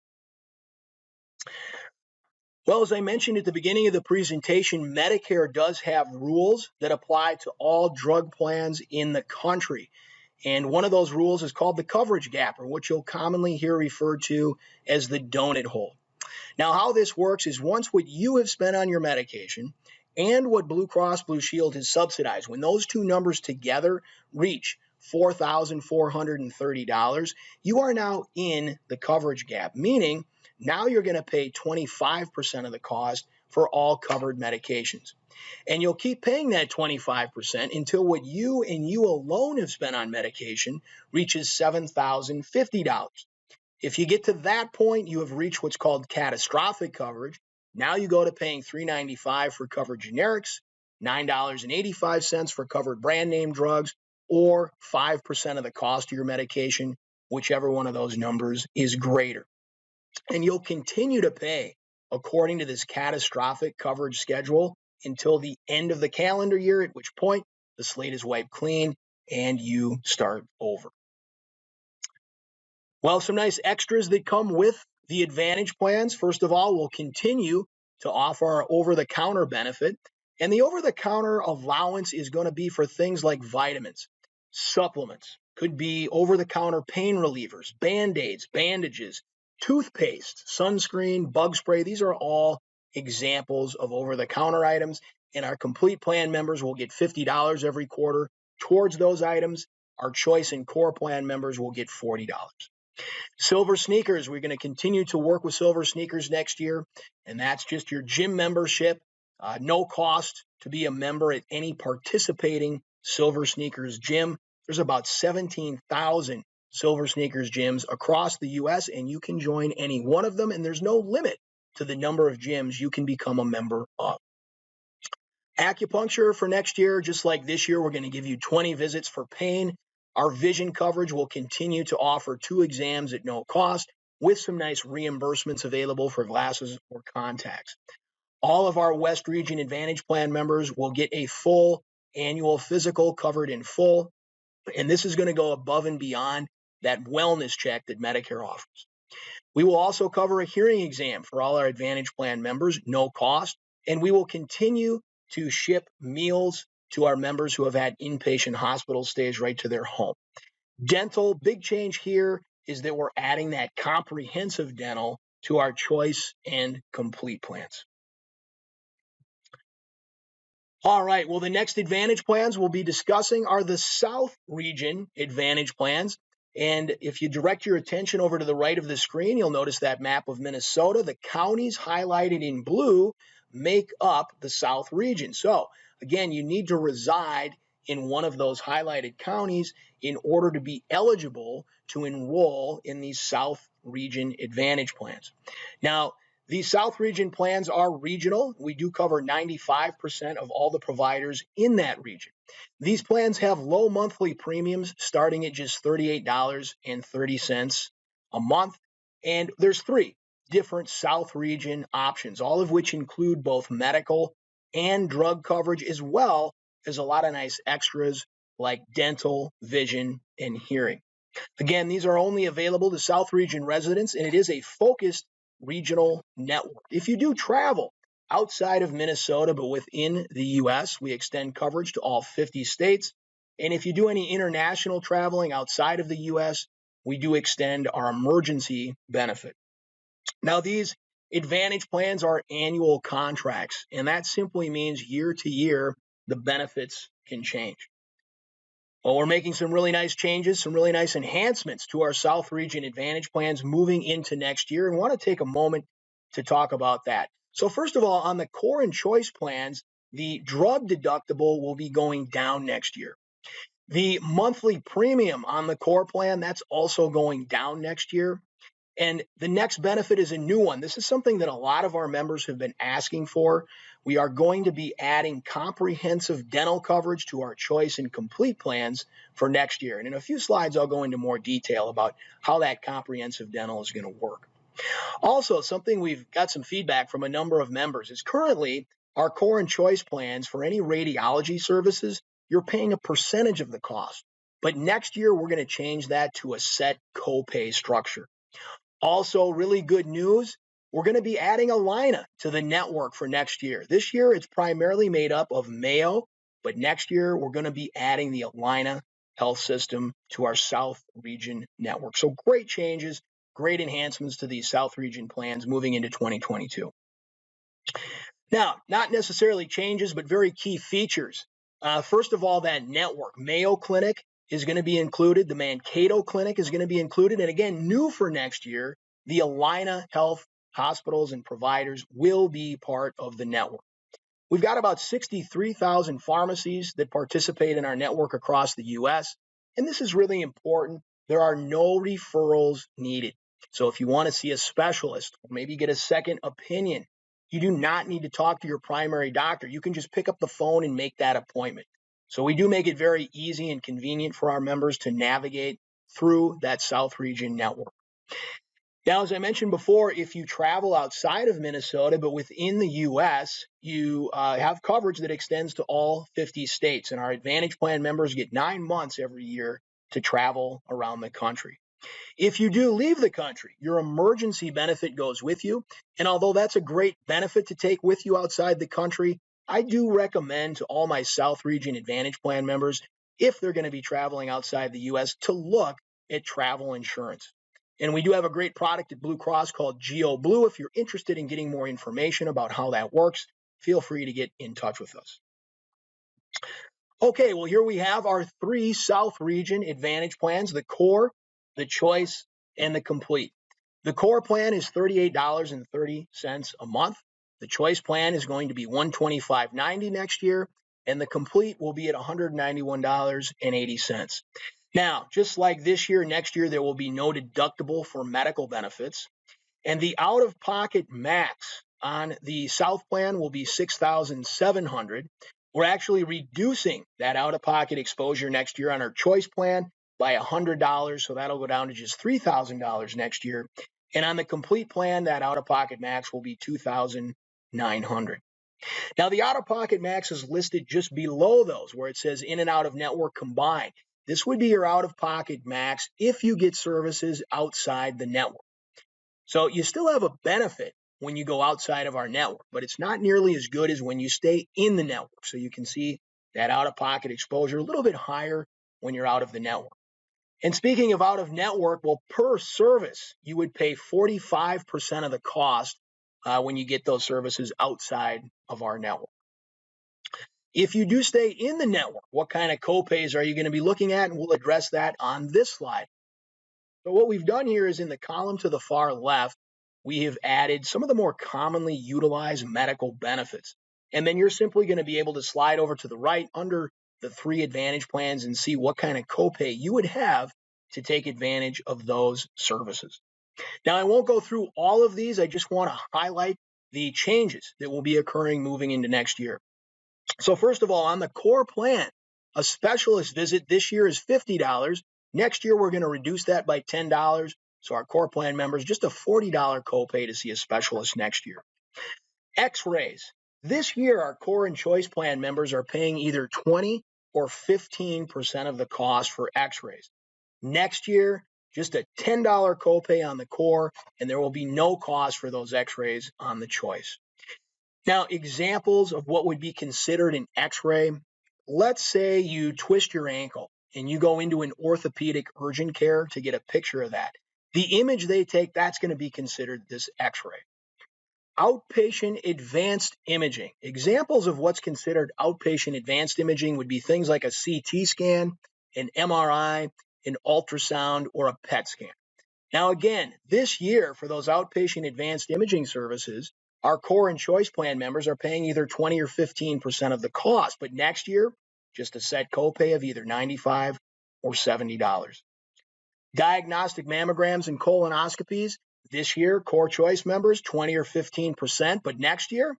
Well, as I mentioned at the beginning of the presentation, Medicare does have rules that apply to all drug plans in the country. And one of those rules is called the coverage gap, or what you'll commonly hear referred to as the donut hole. Now, how this works is once what you have spent on your medication and what Blue Cross Blue Shield has subsidized, when those two numbers together reach $4,430, you are now in the coverage gap, meaning now you're going to pay 25% of the cost for all covered medications. And you'll keep paying that 25% until what you and you alone have spent on medication reaches $7,050. If you get to that point, you have reached what's called catastrophic coverage. Now you go to paying $395 for covered generics, $9.85 for covered brand name drugs, or 5% of the cost of your medication, whichever one of those numbers is greater. And you'll continue to pay according to this catastrophic coverage schedule until the end of the calendar year, at which point the slate is wiped clean and you start over. Well, some nice extras that come with the Advantage plans. First of all, we'll continue to offer our over-the-counter benefit. And the over-the-counter allowance is going to be for things like vitamins, supplements, could be over-the-counter pain relievers, Band-Aids, bandages, toothpaste, sunscreen, bug spray. These are all examples of over-the-counter items. And our complete plan members will get $50 every quarter towards those items. Our choice and core plan members will get $40. Silver sneakers, we're going to continue to work with Silver sneakers next year, and that's just your gym membership. No cost to be a member at any participating Silver sneakers gym. There's about 17,000 Silver sneakers gyms across the U.S., and you can join any one of them, and there's no limit to the number of gyms you can become a member of. Acupuncture for next year, just like this year, we're going to give you 20 visits for pain. Our vision coverage will continue to offer 2 exams at no cost with some nice reimbursements available for glasses or contacts. All of our West Region Advantage Plan members will get a full annual physical covered in full, and this is going to go above and beyond that wellness check that Medicare offers. We will also cover a hearing exam for all our Advantage Plan members, no cost, and we will continue to ship meals to our members who have had inpatient hospital stays right to their home. Dental, big change here is that we're adding that comprehensive dental to our choice and complete plans. All right, well, the next Advantage plans we'll be discussing are the South Region Advantage plans. And if you direct your attention over to the right of the screen, you'll notice that map of Minnesota. The counties highlighted in blue make up the South Region. So again, you need to reside in one of those highlighted counties in order to be eligible to enroll in these South Region Advantage plans. Now, these South Region plans are regional. We do cover 95% of all the providers in that region. These plans have low monthly premiums starting at just $38.30 a month. And there's 3 different South Region options, all of which include both medical and drug coverage, as well as a lot of nice extras like dental, vision, and hearing. Again, these are only available to South Region residents, and it is a focused regional network. If you do travel outside of Minnesota but within the U.S., we extend coverage to all 50 states. And if you do any international traveling outside of the U.S., we do extend our emergency benefit. Now, these Advantage plans are annual contracts, and that simply means year to year, the benefits can change. Well, we're making some really nice changes, some really nice enhancements to our South Region Advantage plans moving into next year, and want to take a moment to talk about that. So first of all, on the core and choice plans, the drug deductible will be going down next year. The monthly premium on the core plan, that's also going down next year. And the next benefit is a new one. This is something that a lot of our members have been asking for. We are going to be adding comprehensive dental coverage to our choice and complete plans for next year. And in a few slides, I'll go into more detail about how that comprehensive dental is going to work. Also, something we've got some feedback from a number of members is currently our core and choice plans for any radiology services, you're paying a percentage of the cost. But next year, we're going to change that to a set copay structure. Also, really good news, we're going to be adding Allina to the network for next year. This year, it's primarily made up of Mayo, but next year, we're going to be adding the Allina health system to our South Region network. So great changes, great enhancements to these South Region plans moving into 2022. Now, not necessarily changes, but very key features. First of all, that network, Mayo Clinic is going to be included. The Mankato Clinic is going to be included. And again, new for next year, the Allina Health hospitals and providers will be part of the network. We've got about 63,000 pharmacies that participate in our network across the U.S. And this is really important. There are no referrals needed. So if you want to see a specialist or maybe get a second opinion, you do not need to talk to your primary doctor. You can just pick up the phone and make that appointment. So we do make it very easy and convenient for our members to navigate through that South Region network. Now, as I mentioned before, if you travel outside of Minnesota, but within the U.S., you have coverage that extends to all 50 states. And our Advantage Plan members get 9 months every year to travel around the country. If you do leave the country, your emergency benefit goes with you. And although that's a great benefit to take with you outside the country, I do recommend to all my South Region Advantage Plan members, if they're going to be traveling outside the U.S., to look at travel insurance. And we do have a great product at Blue Cross called Geo Blue. If you're interested in getting more information about how that works, feel free to get in touch with us. Okay, well, here we have our 3 South Region Advantage plans, the core, the choice, and the complete. The core plan is $38.30 a month. The choice plan is going to be $125.90 next year, and the complete will be at $191.80. Now, just like this year, next year, there will be no deductible for medical benefits, and the out-of-pocket max on the South plan will be $6,700. We're actually reducing that out-of-pocket exposure next year on our choice plan by $100, so that'll go down to just $3,000 next year. And on the complete plan, that out-of-pocket max will be $2,900. Now, the out-of-pocket max is listed just below those where it says in and out of network combined. This would be your out-of-pocket max if you get services outside the network. So you still have a benefit when you go outside of our network, but it's not nearly as good as when you stay in the network. So you can see that out-of-pocket exposure a little bit higher when you're out of the network. And speaking of out of network, well, per service, you would pay 45% of the cost when you get those services outside of our network. If you do stay in the network, what kind of copays are you going to be looking at? And we'll address that on this slide. So what we've done here is in the column to the far left, we have added some of the more commonly utilized medical benefits. And then you're simply going to be able to slide over to the right under the 3 Advantage plans and see what kind of copay you would have to take advantage of those services. Now, I won't go through all of these. I just want to highlight the changes that will be occurring moving into next year. So first of all, on the core plan, a specialist visit this year is $50. Next year, we're going to reduce that by $10. So our core plan members, just a $40 copay to see a specialist next year. X-rays. This year, our core and choice plan members are paying either 20 or 15% of the cost for X-rays. Next year, just a $10 copay on the core, and there will be no cost for those X-rays on the choice. Now, examples of what would be considered an X-ray, let's say you twist your ankle and you go into an orthopedic urgent care to get a picture of that. The image they take, that's going to be considered this x-ray. Outpatient advanced imaging. Examples of what's considered outpatient advanced imaging would be things like a CT scan, an MRI, an ultrasound, or a PET scan. Now, again, this year for those outpatient advanced imaging services, our core and choice plan members are paying either 20 or 15% of the cost, but next year, just a set copay of either $95 or $70. Diagnostic mammograms and colonoscopies, this year, core choice members, 20 or 15%, but next year,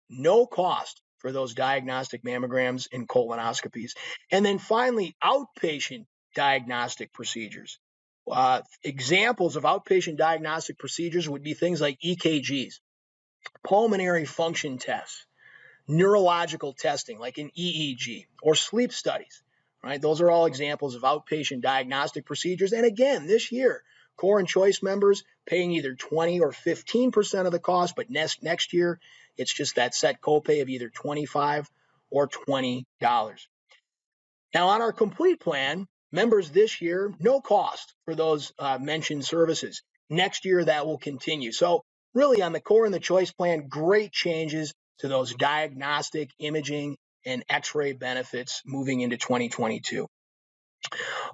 no cost for those diagnostic mammograms and colonoscopies. And then finally, outpatient diagnostic procedures. Examples of outpatient diagnostic procedures would be things like EKGs, pulmonary function tests, neurological testing like an EEG, or sleep studies, right? Those are all examples of outpatient diagnostic procedures. And again, this year, core and choice members paying either 20 or 15% of the cost, but next year, it's just that set copay of either $25 or $20. Now, on our complete plan, members this year, no cost for those mentioned services. Next year, that will continue. So really on the core and the choice plan, great changes to those diagnostic, imaging, and x-ray benefits moving into 2022.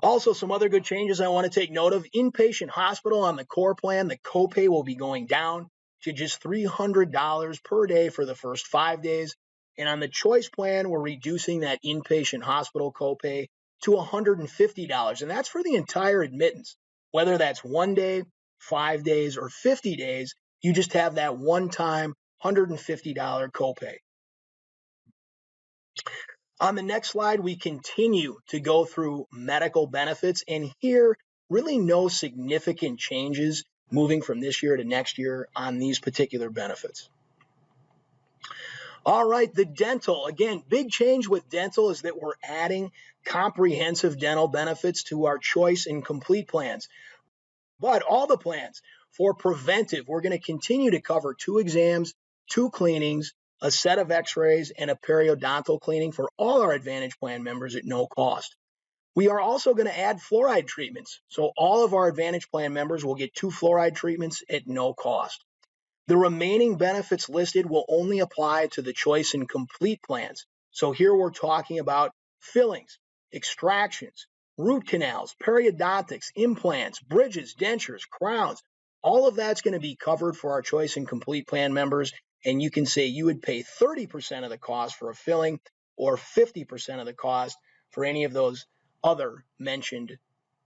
Also, some other good changes I want to take note of. Inpatient hospital on the core plan, the copay will be going down to just $300 per day for the first 5 days. And on the choice plan, we're reducing that inpatient hospital copay to $150. And that's for the entire admittance. Whether that's 1 day, 5 days, or 50 days, you just have that one-time $150 copay. On the next slide, we continue to go through medical benefits, and here, really no significant changes moving from this year to next year on these particular benefits. All right, the dental. Again, big change with dental is that we're adding comprehensive dental benefits to our choice and complete plans. But all the plans for preventive, we're going to continue to cover 2 exams, 2 cleanings, a set of x-rays, and a periodontal cleaning for all our Advantage Plan members at no cost. We are also going to add fluoride treatments. So all of our Advantage Plan members will get 2 fluoride treatments at no cost. The remaining benefits listed will only apply to the choice and complete plans. So here we're talking about fillings, extractions, root canals, periodontics, implants, bridges, dentures, crowns. All of that's going to be covered for our choice and complete plan members. And you can say you would pay 30% of the cost for a filling or 50% of the cost for any of those other mentioned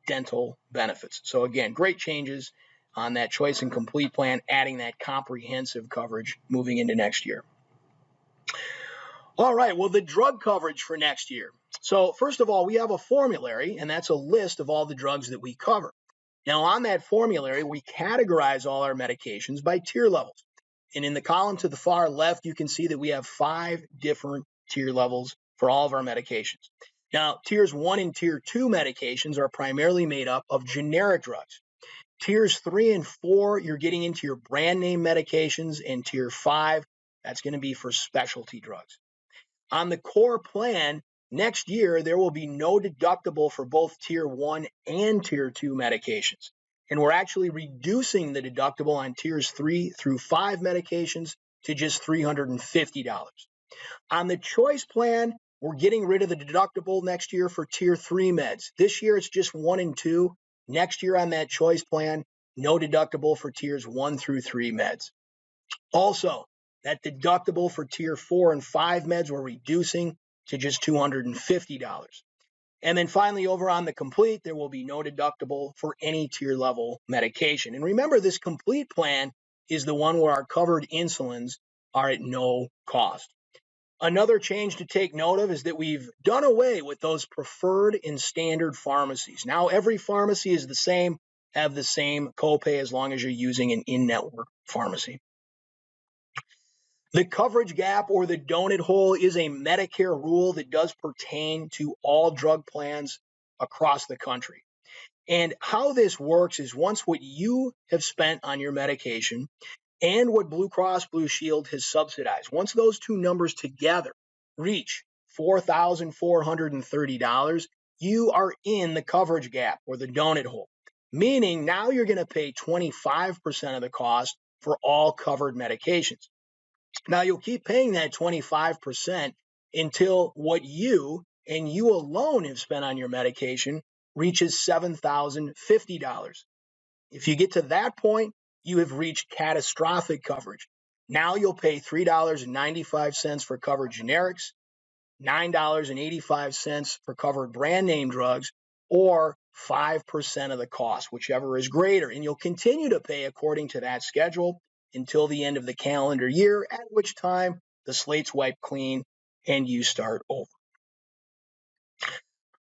dental benefits. So again, great changes on that choice and complete plan, adding that comprehensive coverage moving into next year. All right, well, the drug coverage for next year. So first of all, we have a formulary, and that's a list of all the drugs that we cover. Now on that formulary, we categorize all our medications by tier levels. And in the column to the far left, you can see that we have 5 different tier levels for all of our medications. Now, tiers 1 and tier 2 medications are primarily made up of generic drugs. Tiers 3 and 4, you're getting into your brand name medications, and tier 5, that's going to be for specialty drugs. On the core plan, next year, there will be no deductible for both tier 1 and tier 2 medications. And we're actually reducing the deductible on tiers 3 through 5 medications to just $350. On the choice plan, we're getting rid of the deductible next year for tier 3 meds. This year, it's just 1 and 2. Next year on that choice plan, no deductible for tiers 1 through 3 meds. Also, that deductible for tier 4 and 5 meds we're reducing to just $250. And then finally, over on the complete, there will be no deductible for any tier level medication. And remember, this complete plan is the one where our covered insulins are at no cost. Another change to take note of is that we've done away with those preferred and standard pharmacies. Now every pharmacy is the same, have the same copay as long as you're using an in-network pharmacy. The coverage gap or the donut hole is a Medicare rule that does pertain to all drug plans across the country. And how this works is once what you have spent on your medication and what Blue Cross Blue Shield has subsidized, once those 2 numbers together reach $4,430, you are in the coverage gap or the donut hole, meaning now you're going to pay 25% of the cost for all covered medications. Now you'll keep paying that 25% until what you and you alone have spent on your medication reaches $7,050. If you get to that point, you have reached catastrophic coverage. Now you'll pay $3.95 for covered generics, $9.85 for covered brand name drugs, or 5% of the cost, whichever is greater. And you'll continue to pay according to that schedule until the end of the calendar year, at which time the slate's wiped clean and you start over.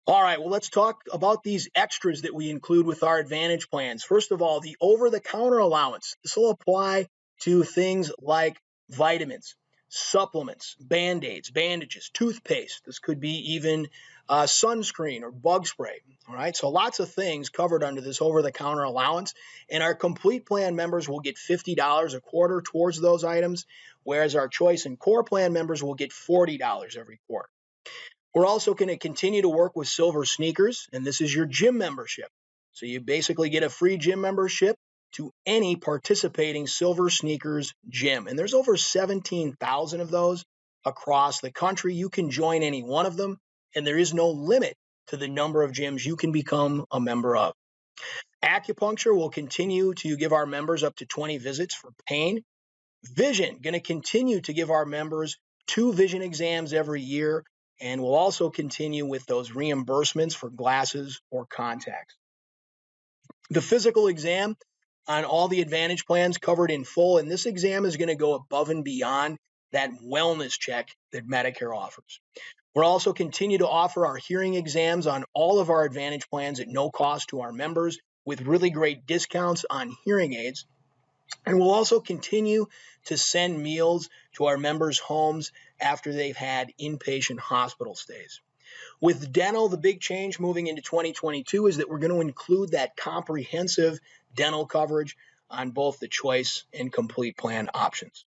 All right, well, let's talk about these extras that we include with our Advantage plans. First of all, the over-the-counter allowance. This will apply to things like vitamins, supplements, Band-Aids, bandages, toothpaste. This could be even sunscreen or bug spray. All right, so lots of things covered under this over-the-counter allowance. And our complete plan members will get $50 a quarter towards those items, whereas our choice and core plan members will get $40 every quarter. We're also going to continue to work with Silver Sneakers, and this is your gym membership. So you basically get a free gym membership to any participating Silver Sneakers gym. And there's over 17,000 of those across the country. You can join any one of them, and there is no limit to the number of gyms you can become a member of. Acupuncture will continue to give our members up to 20 visits for pain. Vision, going to continue to give our members 2 vision exams every year. And we'll also continue with those reimbursements for glasses or contacts. The physical exam on all the Advantage plans covered in full, and this exam is going to go above and beyond that wellness check that Medicare offers. We'll also continue to offer our hearing exams on all of our Advantage plans at no cost to our members with really great discounts on hearing aids. And we'll also continue to send meals to our members' homes after they've had inpatient hospital stays. With dental, the big change moving into 2022 is that we're going to include that comprehensive dental coverage on both the choice and complete plan options.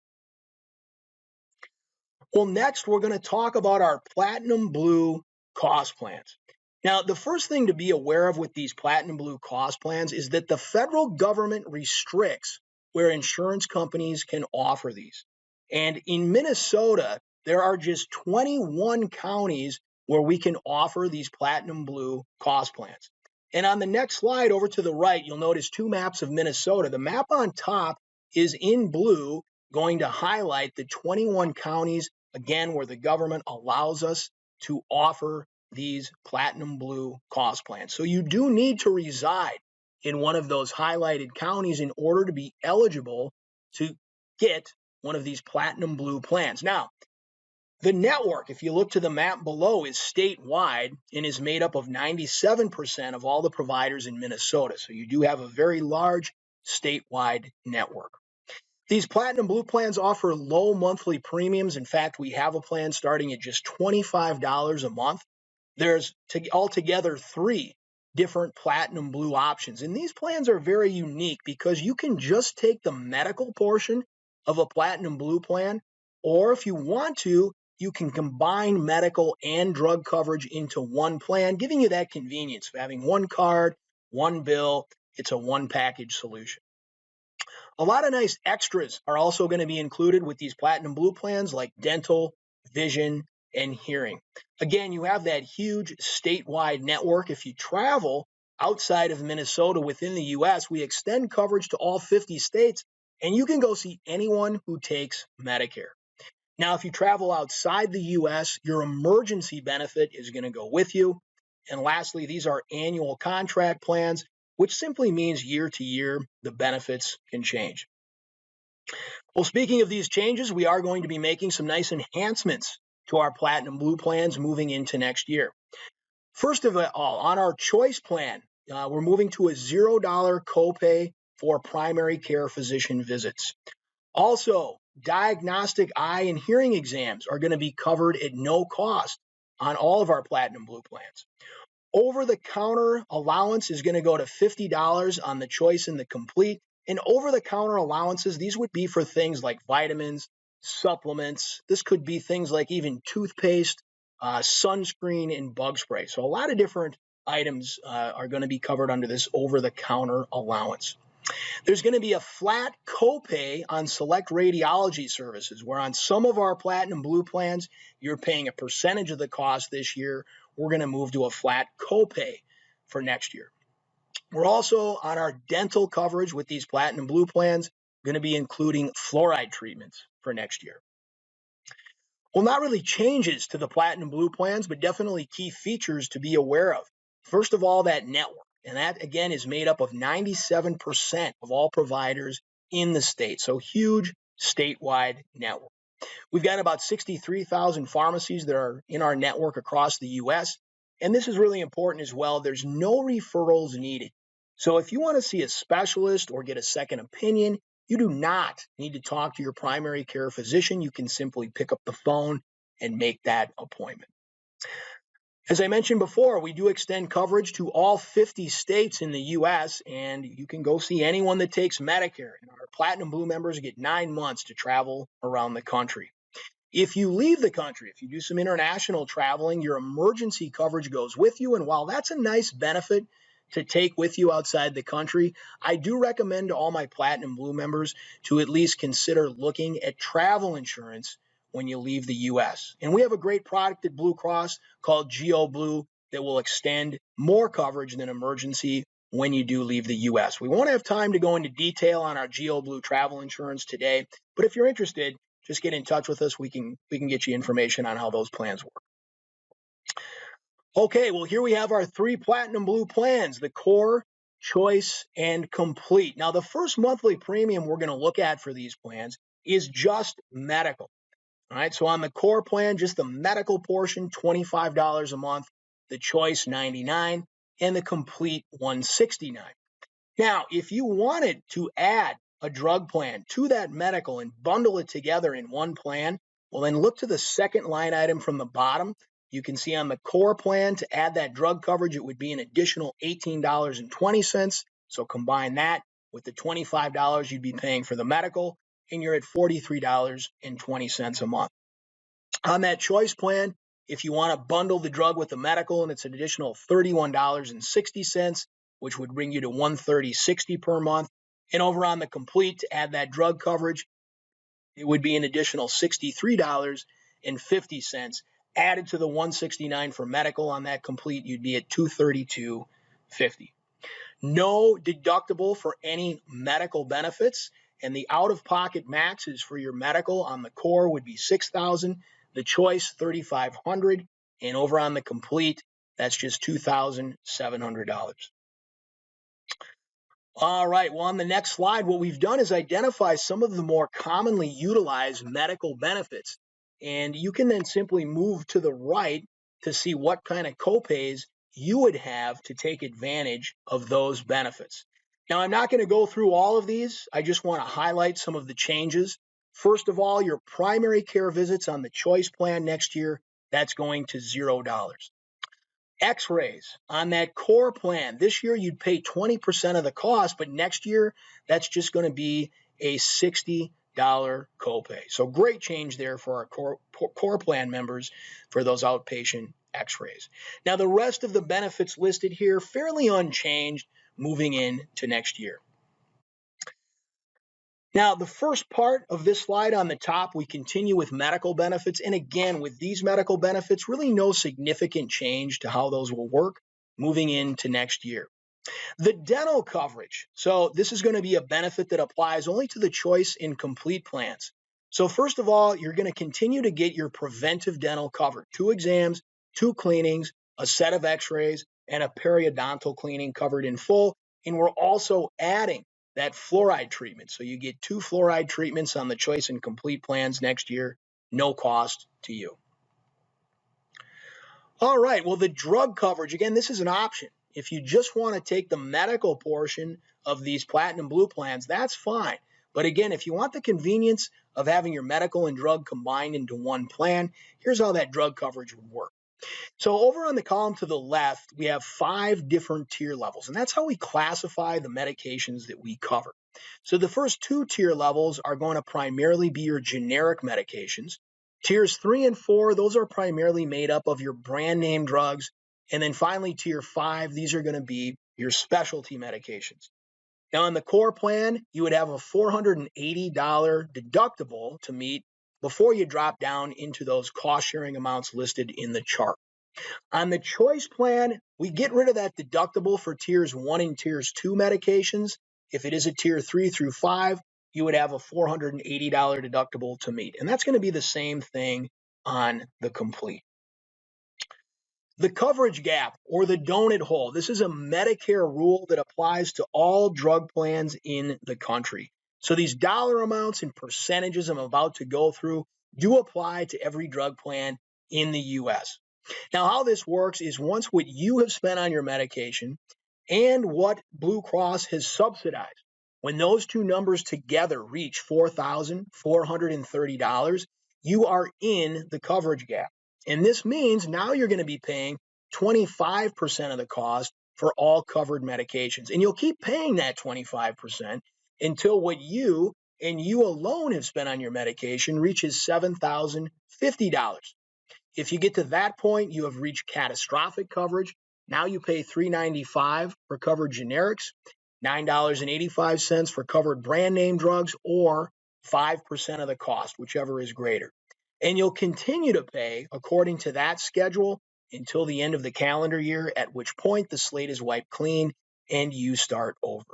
Well, next, we're going to talk about our Platinum Blue cost plans. Now, the first thing to be aware of with these Platinum Blue cost plans is that the federal government restricts where insurance companies can offer these. And in Minnesota, there are just 21 counties where we can offer these Platinum Blue cost plans. And on the next slide over to the right, you'll notice 2 maps of Minnesota. The map on top is in blue, going to highlight the 21 counties, again, where the government allows us to offer these Platinum Blue cost plans. So you do need to reside in one of those highlighted counties in order to be eligible to get one of these Platinum Blue plans. Now, the network, if you look to the map below, is statewide and is made up of 97% of all the providers in Minnesota. So you do have a very large statewide network. These Platinum Blue plans offer low monthly premiums. In fact, we have a plan starting at just $25 a month. There's altogether 3 different Platinum Blue options. And these plans are very unique because you can just take the medical portion of a Platinum Blue plan, or if you want to, you can combine medical and drug coverage into one plan, giving you that convenience of having one card, one bill. It's a one-package solution. A lot of nice extras are also going to be included with these Platinum Blue plans, like dental, vision, and hearing. Again, you have that huge statewide network. If you travel outside of Minnesota within the U.S., we extend coverage to all 50 states, and you can go see anyone who takes Medicare. Now, if you travel outside the U.S., your emergency benefit is going to go with you. And lastly, these are annual contract plans, which simply means year to year, the benefits can change. Well, speaking of these changes, we are going to be making some nice enhancements to our Platinum Blue plans moving into next year. First of all, on our choice plan, we're moving to a $0 copay for primary care physician visits. Also, diagnostic eye and hearing exams are going to be covered at no cost on all of our Platinum Blue plans. Over-the-counter allowance is going to go to $50 on the choice and the complete. And over-the-counter allowances, these would be for things like vitamins, supplements. This could be things like even toothpaste, sunscreen, and bug spray. So a lot of different items are going to be covered under this over-the-counter allowance. There's going to be a flat copay on select radiology services, where on some of our Platinum Blue plans, you're paying a percentage of the cost this year. We're going to move to a flat copay for next year. We're also on our dental coverage with these Platinum Blue plans, going to be including fluoride treatments for next year. Well, not really changes to the Platinum Blue plans, but definitely key features to be aware of. First of all, that network. And that, again, is made up of 97% of all providers in the state. So huge statewide network. We've got about 63,000 pharmacies that are in our network across the U.S. And this is really important as well. There's no referrals needed. So if you want to see a specialist or get a second opinion, you do not need to talk to your primary care physician. You can simply pick up the phone and make that appointment. As I mentioned before, we do extend coverage to all 50 states in the U.S., and you can go see anyone that takes Medicare. And our Platinum Blue members get 9 months to travel around the country. If you leave the country, if you do some international traveling, your emergency coverage goes with you. And while that's a nice benefit to take with you outside the country, I do recommend to all my Platinum Blue members to at least consider looking at travel insurance when you leave the U.S. And we have a great product at Blue Cross called Geo Blue that will extend more coverage than emergency when you do leave the U.S. We won't have time to go into detail on our Geo Blue travel insurance today, but if you're interested, just get in touch with us. We can get you information on how those plans work. Okay, well, here we have our 3 Platinum Blue plans, the Core, Choice, and Complete. Now, the first monthly premium we're going to look at for these plans is just medical. All right, so on the Core plan, just the medical portion, $25 a month, the Choice, $99, and the Complete, $169. Now, if you wanted to add a drug plan to that medical and bundle it together in one plan, well, then look to the second line item from the bottom. You can see on the Core plan, to add that drug coverage, it would be an additional $18.20. So combine that with the $25 you'd be paying for the medical, and you're at $43.20 a month. On that Choice plan, if you want to bundle the drug with the medical, and it's an additional $31.60, which would bring you to $130.60 per month. And over on the Complete, to add that drug coverage, it would be an additional $63.50. Added to the $169 for medical on that Complete, you'd be at $232.50. No deductible for any medical benefits, and the out-of-pocket maxes for your medical on the Core would be $6,000, the Choice $3,500, and over on the Complete, that's just $2,700. All right, well, on the next slide, what we've done is identify some of the more commonly utilized medical benefits. And you can then simply move to the right to see what kind of copays you would have to take advantage of those benefits. Now, I'm not going to go through all of these. I just want to highlight some of the changes. First of all, your primary care visits on the Choice plan next year, that's going to $0. X-rays on that Core plan, this year you'd pay 20% of the cost, but next year that's just going to be a $60 copay. So great change there for our core plan members for those outpatient X-rays. Now, the rest of the benefits listed here, fairly unchanged moving into next year. Now, the first part of this slide on the top, we continue with medical benefits. And again, with these medical benefits, really no significant change to how those will work moving into next year. The dental coverage. So this is going to be a benefit that applies only to the Choice and Complete plans. So first of all, you're going to continue to get your preventive dental covered. 2 exams, 2 cleanings, a set of x-rays, and a periodontal cleaning covered in full. And we're also adding that fluoride treatment. So you get 2 fluoride treatments on the Choice and Complete plans next year, no cost to you. All right, well, the drug coverage, again, this is an option. If you just want to take the medical portion of these Platinum Blue plans, that's fine. But again, if you want the convenience of having your medical and drug combined into one plan, here's how that drug coverage would work. So over on the column to the left, we have 5 different tier levels, and that's how we classify the medications that we cover. So the first 2 tier levels are going to primarily be your generic medications. Tiers 3 and 4, those are primarily made up of your brand name drugs. And then finally, tier 5, these are going to be your specialty medications. Now, in the core plan, you would have a $480 deductible to meet before you drop down into those cost-sharing amounts listed in the chart. On the choice plan, we get rid of that deductible for tiers 1 and tiers 2 medications. If it is a tier 3 through 5, you would have a $480 deductible to meet. And that's going to be the same thing on the complete. The coverage gap or the donut hole. This is a Medicare rule that applies to all drug plans in the country. So these dollar amounts and percentages I'm about to go through do apply to every drug plan in the U.S. Now, how this works is once what you have spent on your medication and what Blue Cross has subsidized, when those two numbers together reach $4,430, you are in the coverage gap. And this means now you're going to be paying 25% of the cost for all covered medications. And you'll keep paying that 25% until what you and you alone have spent on your medication reaches $7,050. If you get to that point, you have reached catastrophic coverage. Now you pay $395 for covered generics, $9.85 for covered brand name drugs, or 5% of the cost, whichever is greater. And you'll continue to pay according to that schedule until the end of the calendar year, at which point the slate is wiped clean and you start over.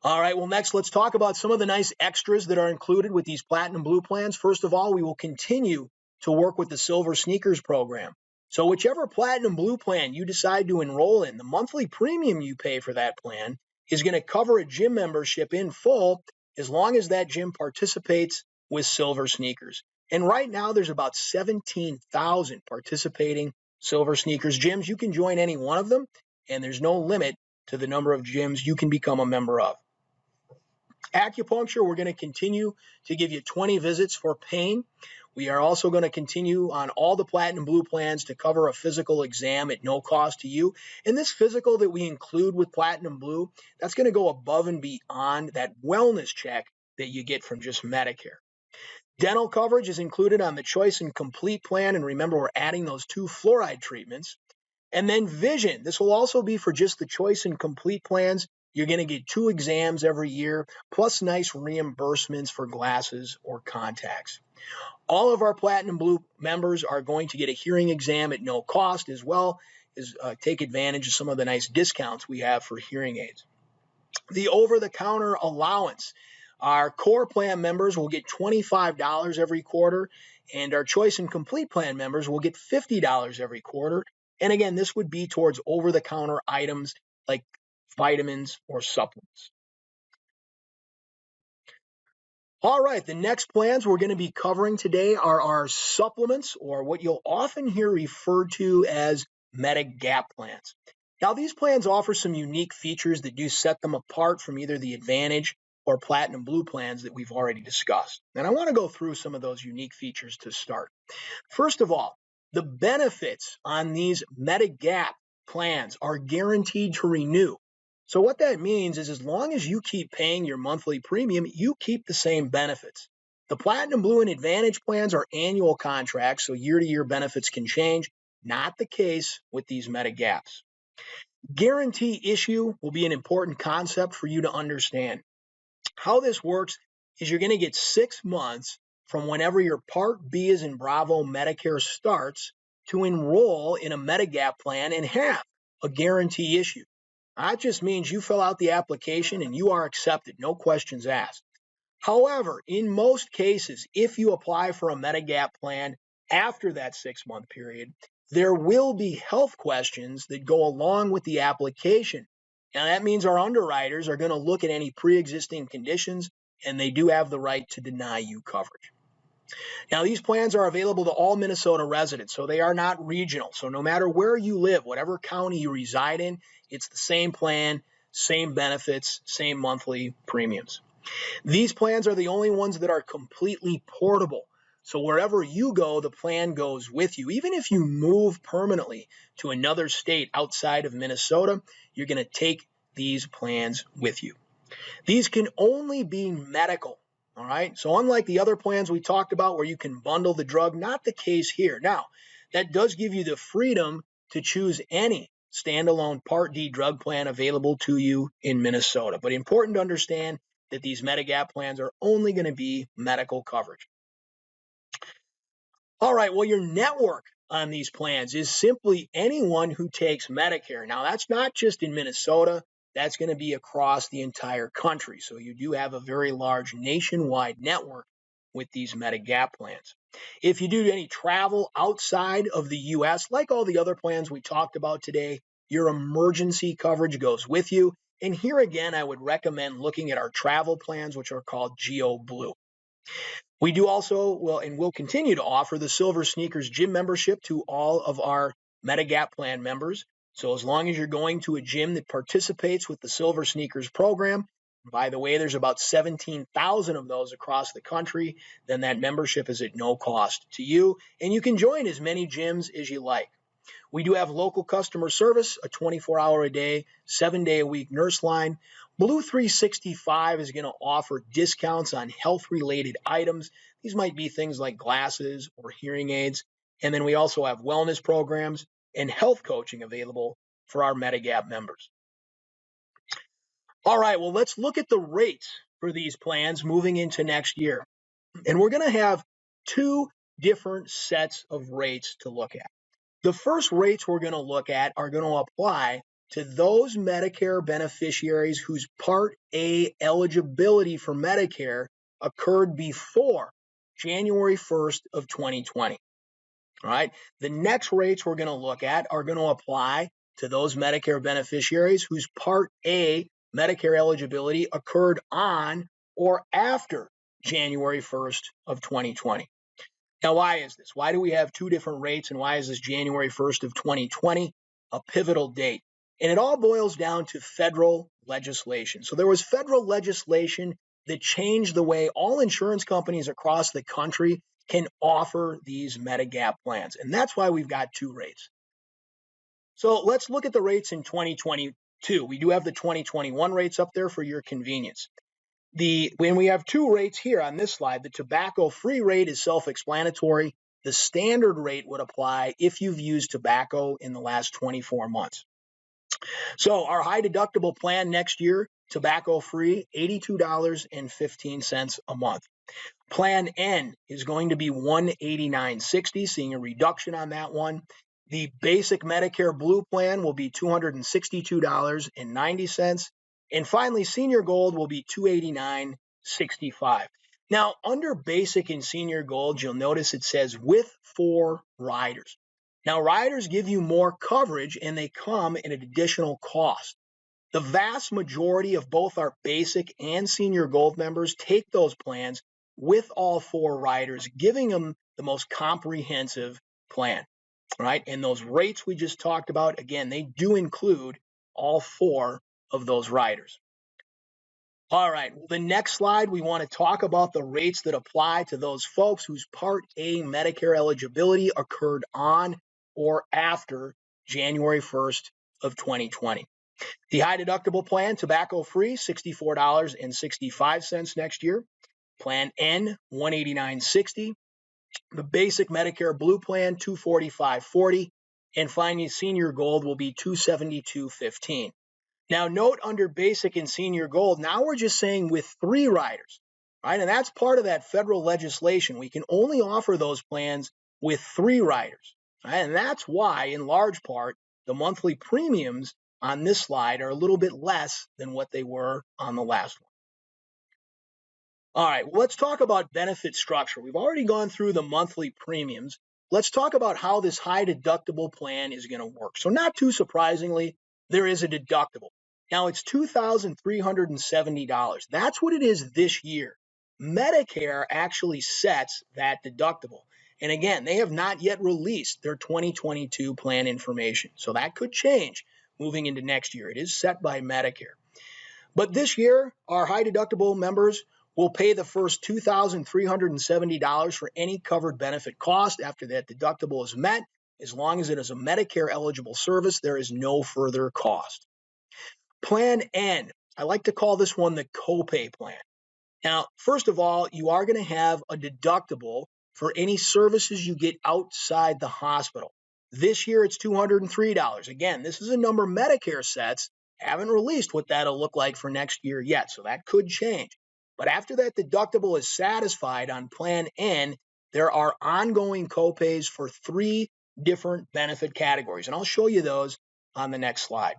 All right, well, next, let's talk about some of the nice extras that are included with these Platinum Blue plans. First of all, we will continue to work with the Silver Sneakers program. So whichever Platinum Blue plan you decide to enroll in, the monthly premium you pay for that plan is going to cover a gym membership in full as long as that gym participates with Silver Sneakers. And right now, there's about 17,000 participating Silver Sneakers gyms. You can join any one of them, and there's no limit to the number of gyms you can become a member of. Acupuncture, we're going to continue to give you 20 visits for pain. We are also going to continue on all the Platinum Blue plans to cover a physical exam at no cost to you. And this physical that we include with Platinum Blue, that's going to go above and beyond that wellness check that you get from just Medicare. Dental coverage is included on the Choice and Complete plan. And remember, we're adding those 2 fluoride treatments. And then vision. This will also be for just the Choice and Complete plans. You're going to get 2 exams every year, plus nice reimbursements for glasses or contacts. All of our Platinum Blue members are going to get a hearing exam at no cost, as well as take advantage of some of the nice discounts we have for hearing aids. The over-the-counter allowance. Our core plan members will get $25 every quarter, and our Choice and Complete plan members will get $50 every quarter. And again, this would be towards over-the-counter items like vitamins or supplements. All right, the next plans we're going to be covering today are our supplements, or what you'll often hear referred to as Medigap plans. Now, these plans offer some unique features that do set them apart from either the Advantage or Platinum Blue plans that we've already discussed. And I want to go through some of those unique features to start. First of all, the benefits on these Medigap plans are guaranteed to renew. So what that means is as long as you keep paying your monthly premium, you keep the same benefits. The Platinum Blue and Advantage plans are annual contracts, so year-to-year benefits can change. Not the case with these Medigaps. Guarantee issue will be an important concept for you to understand. How this works is you're going to get 6 months from whenever your Part B as in Bravo Medicare starts to enroll in a Medigap plan and have a guarantee issue. That just means you fill out the application and you are accepted, no questions asked. However, in most cases, if you apply for a Medigap plan after that 6-month period, there will be health questions that go along with the application. Now, that means our underwriters are going to look at any pre-existing conditions, and they do have the right to deny you coverage. Now, these plans are available to all Minnesota residents, so they are not regional. So no matter where you live, whatever county you reside in, it's the same plan, same benefits, same monthly premiums. These plans are the only ones that are completely portable. So wherever you go, the plan goes with you. Even if you move permanently to another state outside of Minnesota, you're going to take these plans with you. These can only be medical. All right. So unlike the other plans we talked about where you can bundle the drug, not the case here. Now, that does give you the freedom to choose any standalone Part D drug plan available to you in Minnesota. But important to understand that these Medigap plans are only going to be medical coverage. All right, well, your network on these plans is simply anyone who takes Medicare. Now, that's not just in Minnesota, that's going to be across the entire country. So you do have a very large nationwide network with these Medigap plans. If you do any travel outside of the US, like all the other plans we talked about today, your emergency coverage goes with you. And here again, I would recommend looking at our travel plans, which are called Geo Blue. We do also, will continue to offer the Silver Sneakers gym membership to all of our Medigap plan members. So as long as you're going to a gym that participates with the Silver Sneakers program, by the way, there's about 17,000 of those across the country, then that membership is at no cost to you, and you can join as many gyms as you like. We do have local customer service, a 24-hour-a-day, 7-day-a-week nurse line. Blue 365 is going to offer discounts on health-related items. These might be things like glasses or hearing aids. And then we also have wellness programs and health coaching available for our Medigap members. All right, well, let's look at the rates for these plans moving into next year. And we're going to have two different sets of rates to look at. The first rates we're going to look at are going to apply to those Medicare beneficiaries whose Part A eligibility for Medicare occurred before January 1st of 2020. All right. The next rates we're going to look at are going to apply to those Medicare beneficiaries whose Part A Medicare eligibility occurred on or after January 1st of 2020. Now, why is this? Why do we have two different rates, and why is this January 1st of 2020 a pivotal date? And it all boils down to federal legislation. So there was federal legislation that changed the way all insurance companies across the country can offer these Medigap plans. And that's why we've got two rates. So let's look at the rates in 2022. We do have the 2021 rates up there for your convenience. When we have two rates here on this slide, the tobacco-free rate is self-explanatory. The standard rate would apply if you've used tobacco in the last 24 months. So our high deductible plan next year, tobacco-free, $82.15 a month. Plan N is going to be $189.60, seeing a reduction on that one. The basic Medicare Blue plan will be $262.90. And finally, Senior Gold will be $289.65. Now, under Basic and Senior Gold, you'll notice it says with 4 riders. Now, riders give you more coverage, and they come at an additional cost. The vast majority of both our Basic and Senior Gold members take those plans with all 4 riders, giving them the most comprehensive plan. Right? And those rates we just talked about, again, they do include all 4 of those riders. All right, the next slide, we want to talk about the rates that apply to those folks whose Part A Medicare eligibility occurred on or after January 1st of 2020. The high deductible plan, tobacco-free, $64.65 next year. Plan N, $189.60. The basic Medicare Blue plan, $245.40, and finally Senior Gold will be $272.15. Now note under basic and Senior Gold, now we're just saying with 3 riders, right? And that's part of that federal legislation. We can only offer those plans with 3 riders, right? And that's why, in large part, the monthly premiums on this slide are a little bit less than what they were on the last one. All right, well, let's talk about benefit structure. We've already gone through the monthly premiums. Let's talk about how this high deductible plan is going to work. So not too surprisingly, there is a deductible. Now it's $2,370. That's what it is this year. Medicare actually sets that deductible. And again, they have not yet released their 2022 plan information. So that could change moving into next year. It is set by Medicare. But this year, our high deductible members will pay the first $2,370 for any covered benefit cost. After that deductible is met, as long as it is a Medicare eligible service, there is no further cost. Plan N, I like to call this one the copay plan. Now, first of all, you are going to have a deductible for any services you get outside the hospital. This year, it's $203. Again, this is a number Medicare sets. Haven't released what that'll look like for next year yet, so that could change. But after that deductible is satisfied on Plan N, there are ongoing copays for 3 different benefit categories, and I'll show you those on the next slide.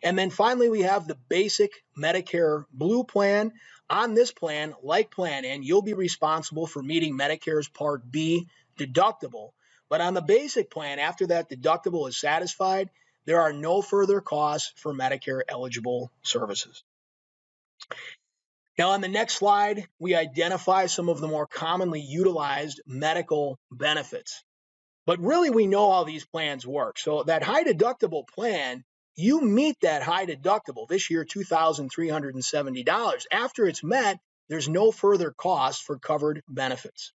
And then finally, we have the basic Medicare Blue plan. On this plan, like Plan N, you'll be responsible for meeting Medicare's Part B deductible. But on the basic plan, after that deductible is satisfied, there are no further costs for Medicare eligible services. Now, on the next slide, we identify some of the more commonly utilized medical benefits. But really, we know how these plans work. So that high deductible plan, you meet that high deductible, this year $2,370. After it's met, there's no further cost for covered benefits.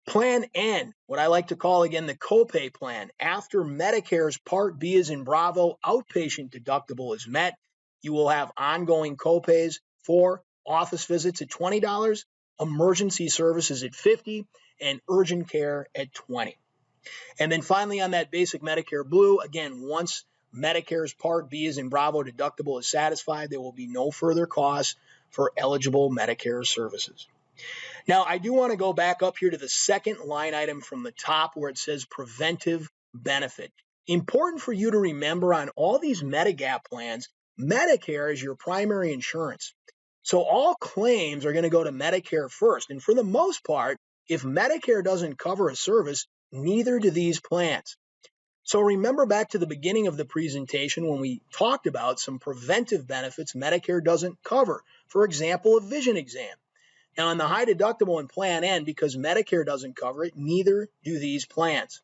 Plan N, what I like to call again the copay plan, after Medicare's Part B as in Bravo outpatient deductible is met, you will have ongoing copays for office visits at $20, emergency services at $50, and urgent care at $20. And then finally, on that basic Medicare Blue, again, once Medicare's Part B as in Bravo deductible is satisfied, there will be no further costs for eligible Medicare services. Now, I do want to go back up here to the second line item from the top where it says Preventive Benefit. Important for you to remember on all these Medigap plans, Medicare is your primary insurance. So all claims are going to go to Medicare first. And for the most part, if Medicare doesn't cover a service, neither do these plans. So remember back to the beginning of the presentation when we talked about some preventive benefits Medicare doesn't cover. For example, a vision exam. Now, on the high deductible in Plan N, because Medicare doesn't cover it, neither do these plans.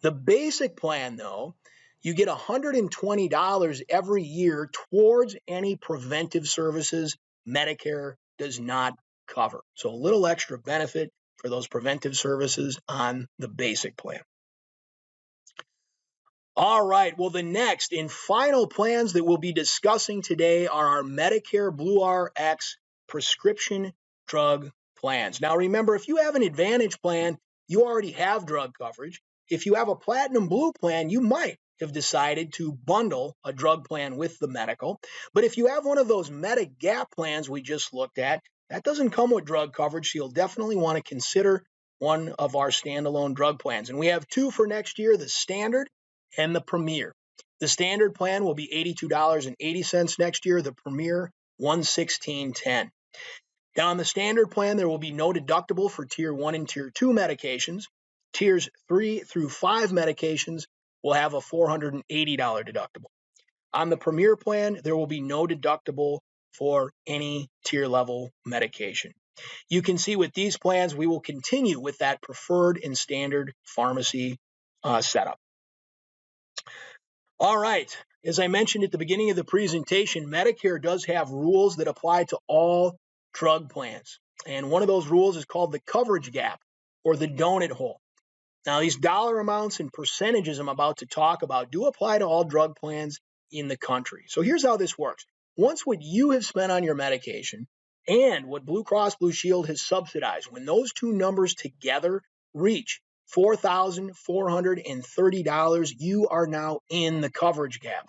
The basic plan, though, you get $120 every year towards any preventive services Medicare does not cover. So a little extra benefit for those preventive services on the basic plan. All right, well, the next and final plans that we'll be discussing today are our Medicare Blue RX prescription drug plans. Now, remember, if you have an Advantage plan, you already have drug coverage. If you have a Platinum Blue plan, you might have decided to bundle a drug plan with the medical. But if you have one of those Medigap plans we just looked at, that doesn't come with drug coverage, so you'll definitely want to consider one of our standalone drug plans. And we have 2 for next year, the Standard and the Premier. The Standard plan will be $82.80 next year, the Premier $116.10. Now, on the Standard plan, there will be no deductible for Tier 1 and Tier 2 medications. Tiers 3 through 5 medications will have a $480 deductible. On the Premier plan, there will be no deductible for any tier level medication. You can see with these plans, we will continue with that preferred and standard pharmacy setup. All right, as I mentioned at the beginning of the presentation, Medicare does have rules that apply to all drug plans. And one of those rules is called the coverage gap or the donut hole. Now, these dollar amounts and percentages I'm about to talk about do apply to all drug plans in the country. So here's how this works. Once what you have spent on your medication and what Blue Cross Blue Shield has subsidized, when those two numbers together reach $4,430, you are now in the coverage gap.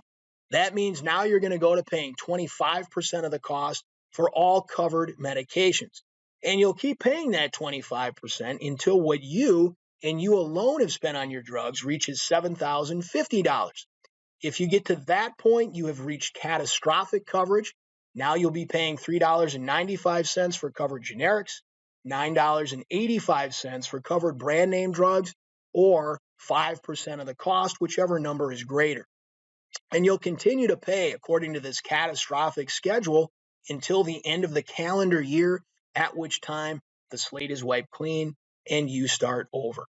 That means now you're going to go to paying 25% of the cost for all covered medications. And you'll keep paying that 25% until what you and you alone have spent on your drugs reaches $7,050. If you get to that point, you have reached catastrophic coverage. Now you'll be paying $3.95 for covered generics, $9.85 for covered brand name drugs, or 5% of the cost, whichever number is greater. And you'll continue to pay according to this catastrophic schedule until the end of the calendar year, at which time the slate is wiped clean and you start over.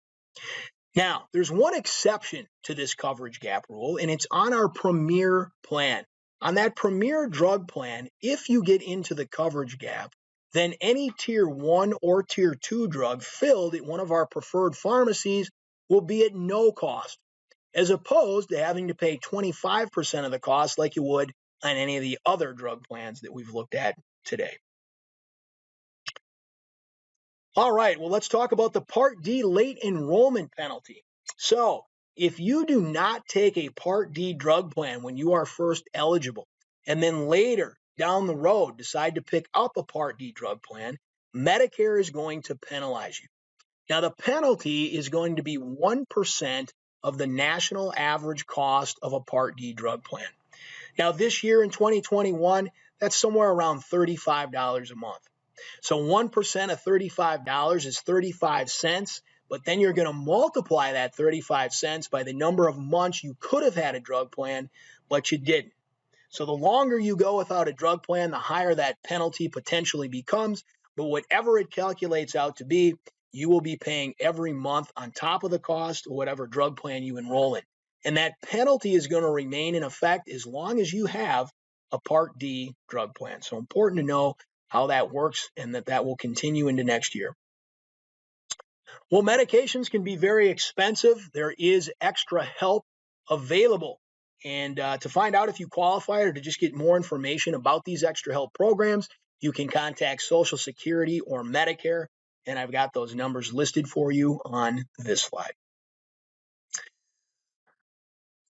Now, there's one exception to this coverage gap rule, and it's on our Premier plan. On that Premier drug plan, if you get into the coverage gap, then any Tier 1 or Tier 2 drug filled at one of our preferred pharmacies will be at no cost, as opposed to having to pay 25% of the cost like you would on any of the other drug plans that we've looked at today. All right, well, let's talk about the Part D late enrollment penalty. So, if you do not take a Part D drug plan when you are first eligible, and then later down the road decide to pick up a Part D drug plan, Medicare is going to penalize you. Now, the penalty is going to be 1% of the national average cost of a Part D drug plan. Now, this year in 2021, that's somewhere around $35 a month. So 1% of $35 is 35 cents, but then you're going to multiply that 35 cents by the number of months you could have had a drug plan, but you didn't. So the longer you go without a drug plan, the higher that penalty potentially becomes, but whatever it calculates out to be, you will be paying every month on top of the cost of whatever drug plan you enroll in. And that penalty is going to remain in effect as long as you have a Part D drug plan. So important to know how that works and that will continue into next year. Well, medications can be very expensive. There is extra help available. And to find out if you qualify or to just get more information about these extra help programs, you can contact Social Security or Medicare. And I've got those numbers listed for you on this slide.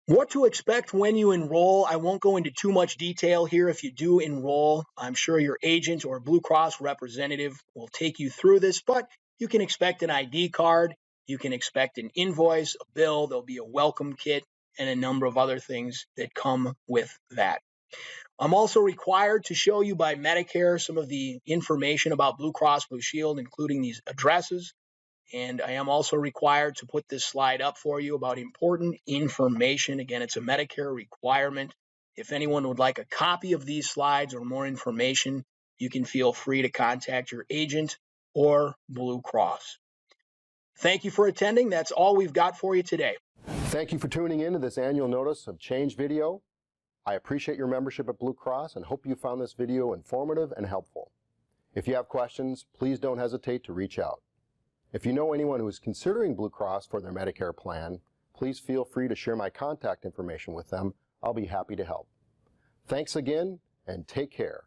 What to expect when you enroll. I won't go into too much detail here. If you do enroll, I'm sure your agent or Blue Cross representative will take you through this, but you can expect an ID card, you can expect an invoice, a bill, there'll be a welcome kit, and a number of other things that come with that. I'm also required to show you by Medicare some of the information about Blue Cross Blue Shield, including these addresses. And I am also required to put this slide up for you about important information. Again, it's a Medicare requirement. If anyone would like a copy of these slides or more information, you can feel free to contact your agent or Blue Cross. Thank you for attending. That's all we've got for you today. Thank you for tuning in to this annual notice of change video. I appreciate your membership at Blue Cross and hope you found this video informative and helpful. If you have questions, please don't hesitate to reach out. If you know anyone who is considering Blue Cross for their Medicare plan, please feel free to share my contact information with them. I'll be happy to help. Thanks again, and take care.